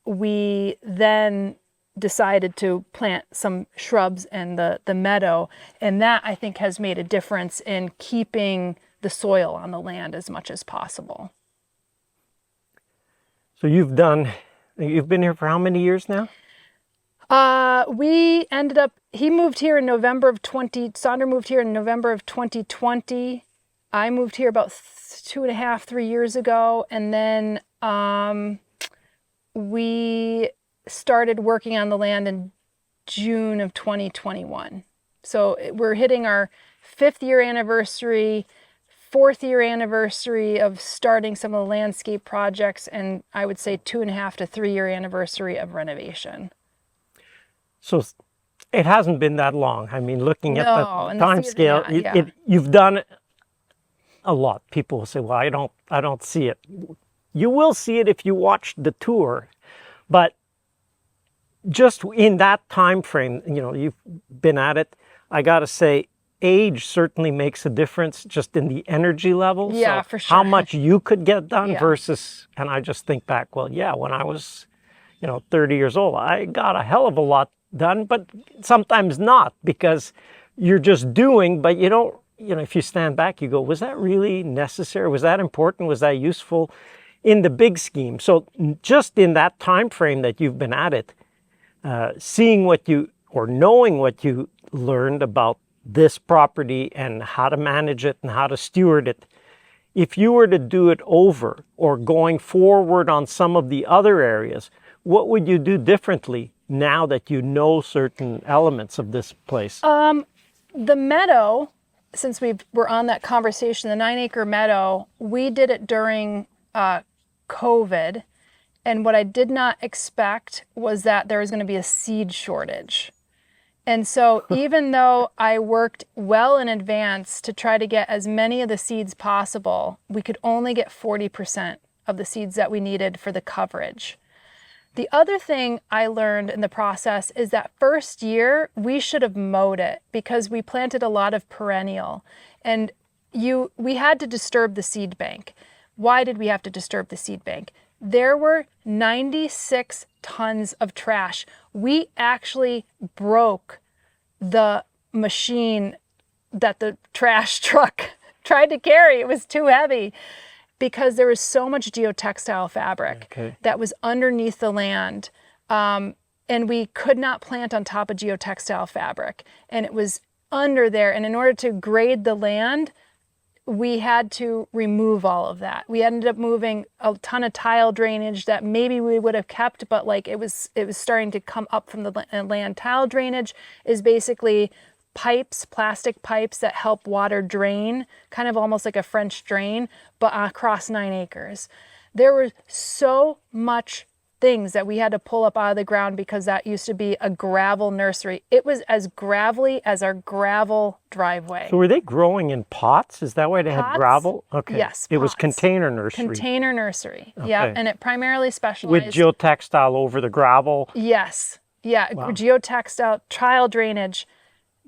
we then decided to plant some shrubs and the meadow. And that, I think, has made a difference in keeping the soil on the land as much as possible. So you've been here for how many years now? He moved here in Saunders moved here in November of 2020. I moved here about 2.5, 3 years ago. And then we started working on the land in June of 2021. So we're hitting our 5th year anniversary, 4th year anniversary of starting some of the landscape projects, and I would say 2.5 to 3 year anniversary of renovation. So it hasn't been that long. I mean, looking at the time scale, yeah. You've done a lot. People will say, well, I don't see it. You will see it if you watch the tour, but just in that time frame, you've been at it. I got to say, age certainly makes a difference just in the energy level. Yeah, so for sure. How much you could get done Yeah. versus, and I just think back, well, yeah, when I was, 30 years old, I got a hell of a lot done, but sometimes not, because you're just doing, but you don't, if you stand back, you go, was that really necessary? Was that important? Was that useful in the big scheme? So just in that time frame that you've been at it, seeing knowing what you learned about this property and how to manage it and how to steward it, if you were to do it over or going forward on some of the other areas, what would you do differently now that you know certain elements of this place? The meadow, since we're on that conversation, the 9-acre meadow, we did it during COVID. And what I did not expect was that there was going to be a seed shortage. And so even though I worked well in advance to try to get as many of the seeds possible, we could only get 40% of the seeds that we needed for the coverage. The other thing I learned in the process is that first year we should have mowed it because we planted a lot of perennial, and we had to disturb the seed bank. Why did we have to disturb the seed bank? There were 96 tons of trash. We actually broke the machine that the trash truck tried to carry. It was too heavy because there was so much geotextile fabric that was underneath the land. And we could not plant on top of geotextile fabric. And it was under there. And in order to grade the land, we had to remove all of that. We ended up moving a ton of tile drainage that maybe we would have kept, but like it was starting to come up from the land. Tile drainage is basically pipes, plastic pipes that help water drain, kind of almost like a French drain, but across 9 acres. There was so much things that we had to pull up out of the ground because that used to be a gravel nursery. It was as gravelly as our gravel driveway. So were they growing in pots? Is that why they had gravel? Okay. Yes, it was pots. Container nursery. Container nursery. Okay. Yeah, and it primarily specialized with geotextile over the gravel. Yes. Yeah, Wow. Geotextile, tile drainage,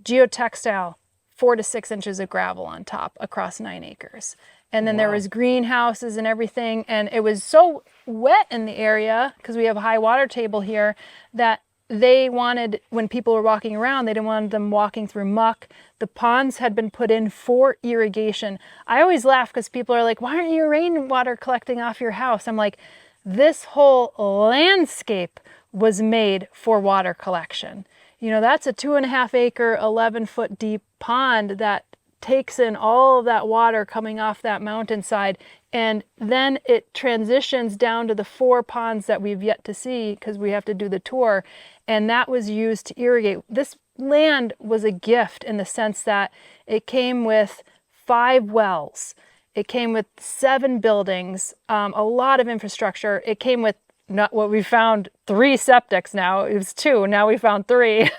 geotextile, 4 to 6 inches of gravel on top across 9 acres. And then there was greenhouses and everything. And it was so wet in the area, because we have a high water table here, that they wanted, when people were walking around, they didn't want them walking through muck. The ponds had been put in for irrigation. I always laugh because people are like, why aren't you rainwater collecting off your house? I'm like, this whole landscape was made for water collection. That's a 2.5 acre, 11-foot deep pond that takes in all of that water coming off that mountainside, and then it transitions down to the 4 ponds that we've yet to see because we have to do the tour, and that was used to irrigate. This land was a gift in the sense that it came with 5 wells, it came with 7 buildings, a lot of infrastructure. It came with not what we found 3 septics. Now it was 2, now we found 3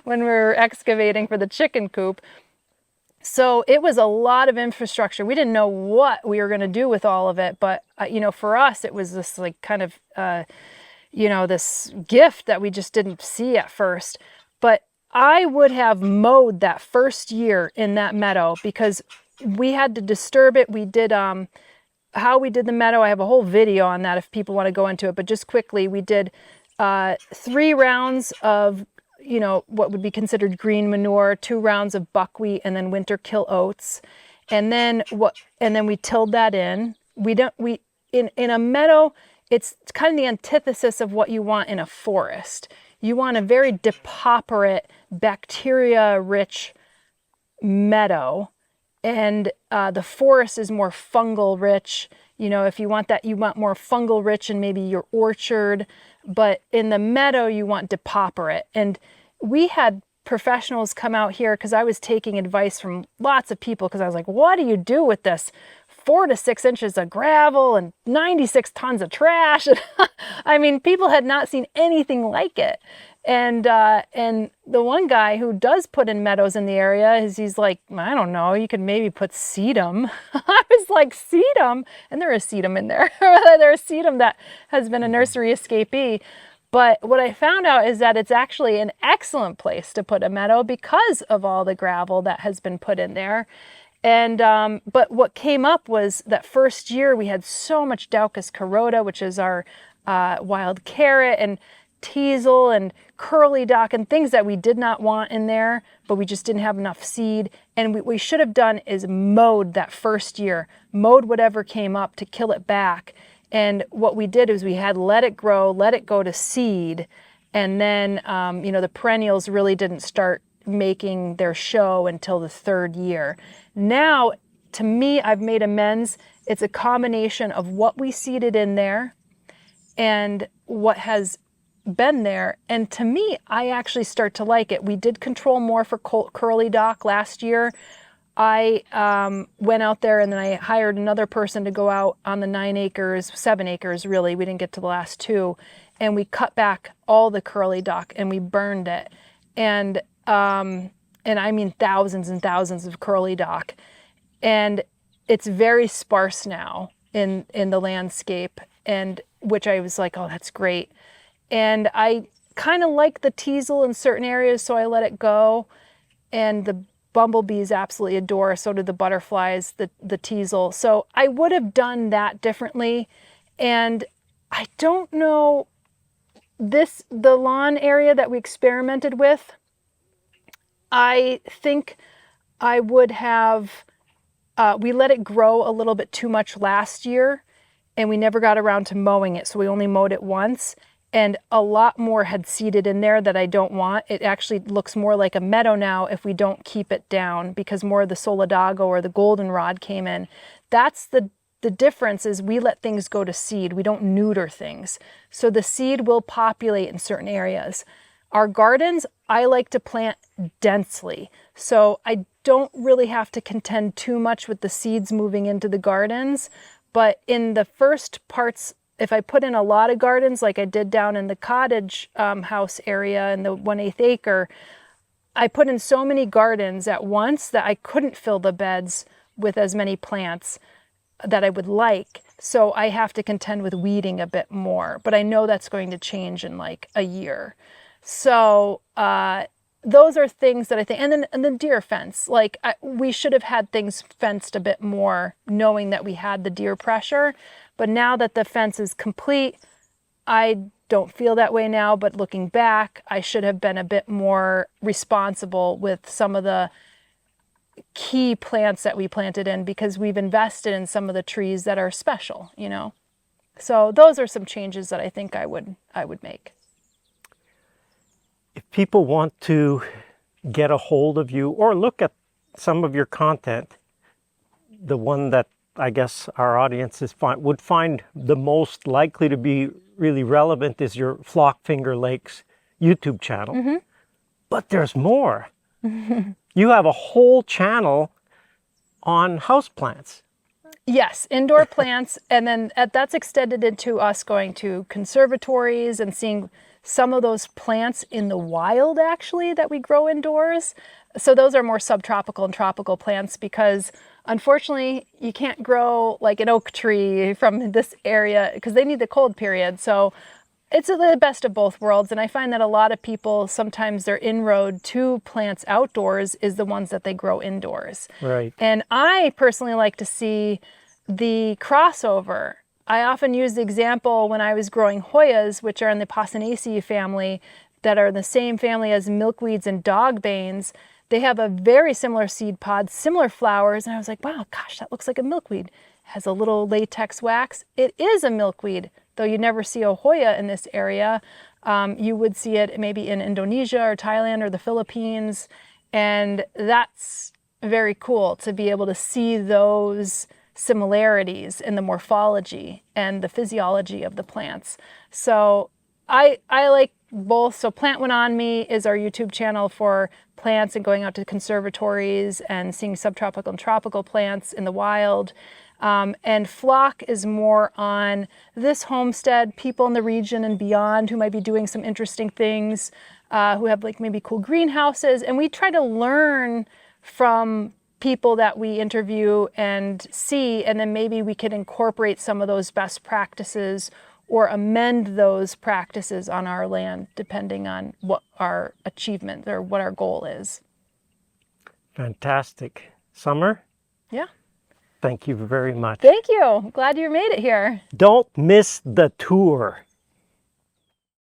when we were excavating for the chicken coop. So it was a lot of infrastructure. We didn't know what we were going to do with all of it. But, for us, it was this like kind of, this gift that we just didn't see at first. But I would have mowed that first year in that meadow because we had to disturb it. We did, how we did the meadow. I have a whole video on that if people want to go into it. But just quickly, we did 3 rounds of, what would be considered green manure, 2 rounds of buckwheat, and then winter kill oats. And then we tilled that in. In a meadow, it's kind of the antithesis of what you want in a forest. You want a very depauperate, bacteria-rich meadow, and the forest is more fungal rich. If you want that, you want more fungal rich in maybe your orchard, but in the meadow, you want depauperate. And we had professionals come out here because I was taking advice from lots of people, because I was like, what do you do with this 4 to 6 inches of gravel and 96 tons of trash? I mean, people had not seen anything like it. And the one guy who does put in meadows in the area, he's like, I don't know, you could maybe put sedum. I was like, sedum? And there is sedum in there. There's sedum that has been a nursery escapee. But what I found out is that it's actually an excellent place to put a meadow because of all the gravel that has been put in there. And but what came up was that first year we had so much Daucus carota, which is our wild carrot, and teasel and curly dock and things that we did not want in there, but we just didn't have enough seed. And what we should have done is mowed that first year, mowed whatever came up to kill it back. And what we did is we had let it grow, let it go to seed. And then, the perennials really didn't start making their show until the 3rd year. Now, to me, I've made amends. It's a combination of what we seeded in there and what has been there. And to me, I actually start to like it. We did control more for curly dock last year. I went out there and then I hired another person to go out on the 7 acres really. We didn't get to the last 2. And we cut back all the curly dock and we burned it. And I mean thousands and thousands of curly dock. And it's very sparse now in the landscape, and which I was like, oh, that's great. And I kind of like the teasel in certain areas, so I let it go. And the bumblebees absolutely adore, so do the butterflies, the teasel. So I would have done that differently. And I don't know, the lawn area that we experimented with, I think I would have, we let it grow a little bit too much last year, and we never got around to mowing it. So we only mowed it once. And a lot more had seeded in there that I don't want. It actually looks more like a meadow now if we don't keep it down, because more of the solidago or the goldenrod came in. That's the difference, is we let things go to seed. We don't neuter things. So the seed will populate in certain areas. Our gardens, I like to plant densely. So I don't really have to contend too much with the seeds moving into the gardens. But in the first parts, if I put in a lot of gardens, like I did down in the cottage house area in the 1/8 acre, I put in so many gardens at once that I couldn't fill the beds with as many plants that I would like. So I have to contend with weeding a bit more, but I know that's going to change in like a year. So those are things that I think, and then deer fence, like we should have had things fenced a bit more, knowing that we had the deer pressure. But now that the fence is complete, I don't feel that way now, but looking back, I should have been a bit more responsible with some of the key plants that we planted in, because we've invested in some of the trees that are special, So those are some changes that I think I would make. If people want to get a hold of you or look at some of your content, the one that I guess our audiences would find the most likely to be really relevant is your Flock Finger Lakes YouTube channel. Mm-hmm. But there's more. You have a whole channel on houseplants. Yes, indoor plants, and then that's extended into us going to conservatories and seeing some of those plants in the wild, actually, that we grow indoors. So those are more subtropical and tropical plants, because unfortunately you can't grow like an oak tree from this area because they need the cold period. So it's the best of both worlds. And I find that a lot of people, sometimes their inroad to plants outdoors is the ones that they grow indoors. Right. And I personally like to see the crossover I often use the example when I was growing Hoyas, which are in the Posinaceae family, that are in the same family as milkweeds and dogbanes. They have a very similar seed pod, similar flowers, and I was like, wow, gosh, that looks like a milkweed. It has a little latex wax. It is a milkweed, though you never see a Hoya in this area. You would see it maybe in Indonesia or Thailand or the Philippines, and that's very cool to be able to see those similarities in the morphology and the physiology of the plants. So I like both. So Plant One On Me is our YouTube channel for plants and going out to conservatories and seeing subtropical and tropical plants in the wild. And Flock is more on this homestead, people in the region and beyond who might be doing some interesting things, who have like maybe cool greenhouses. And we try to learn from people that we interview and see, and then maybe we could incorporate some of those best practices or amend those practices on our land, depending on what our achievement or what our goal is. Fantastic. Summer? Yeah. Thank you very much. Thank you. Glad you made it here. Don't miss the tour.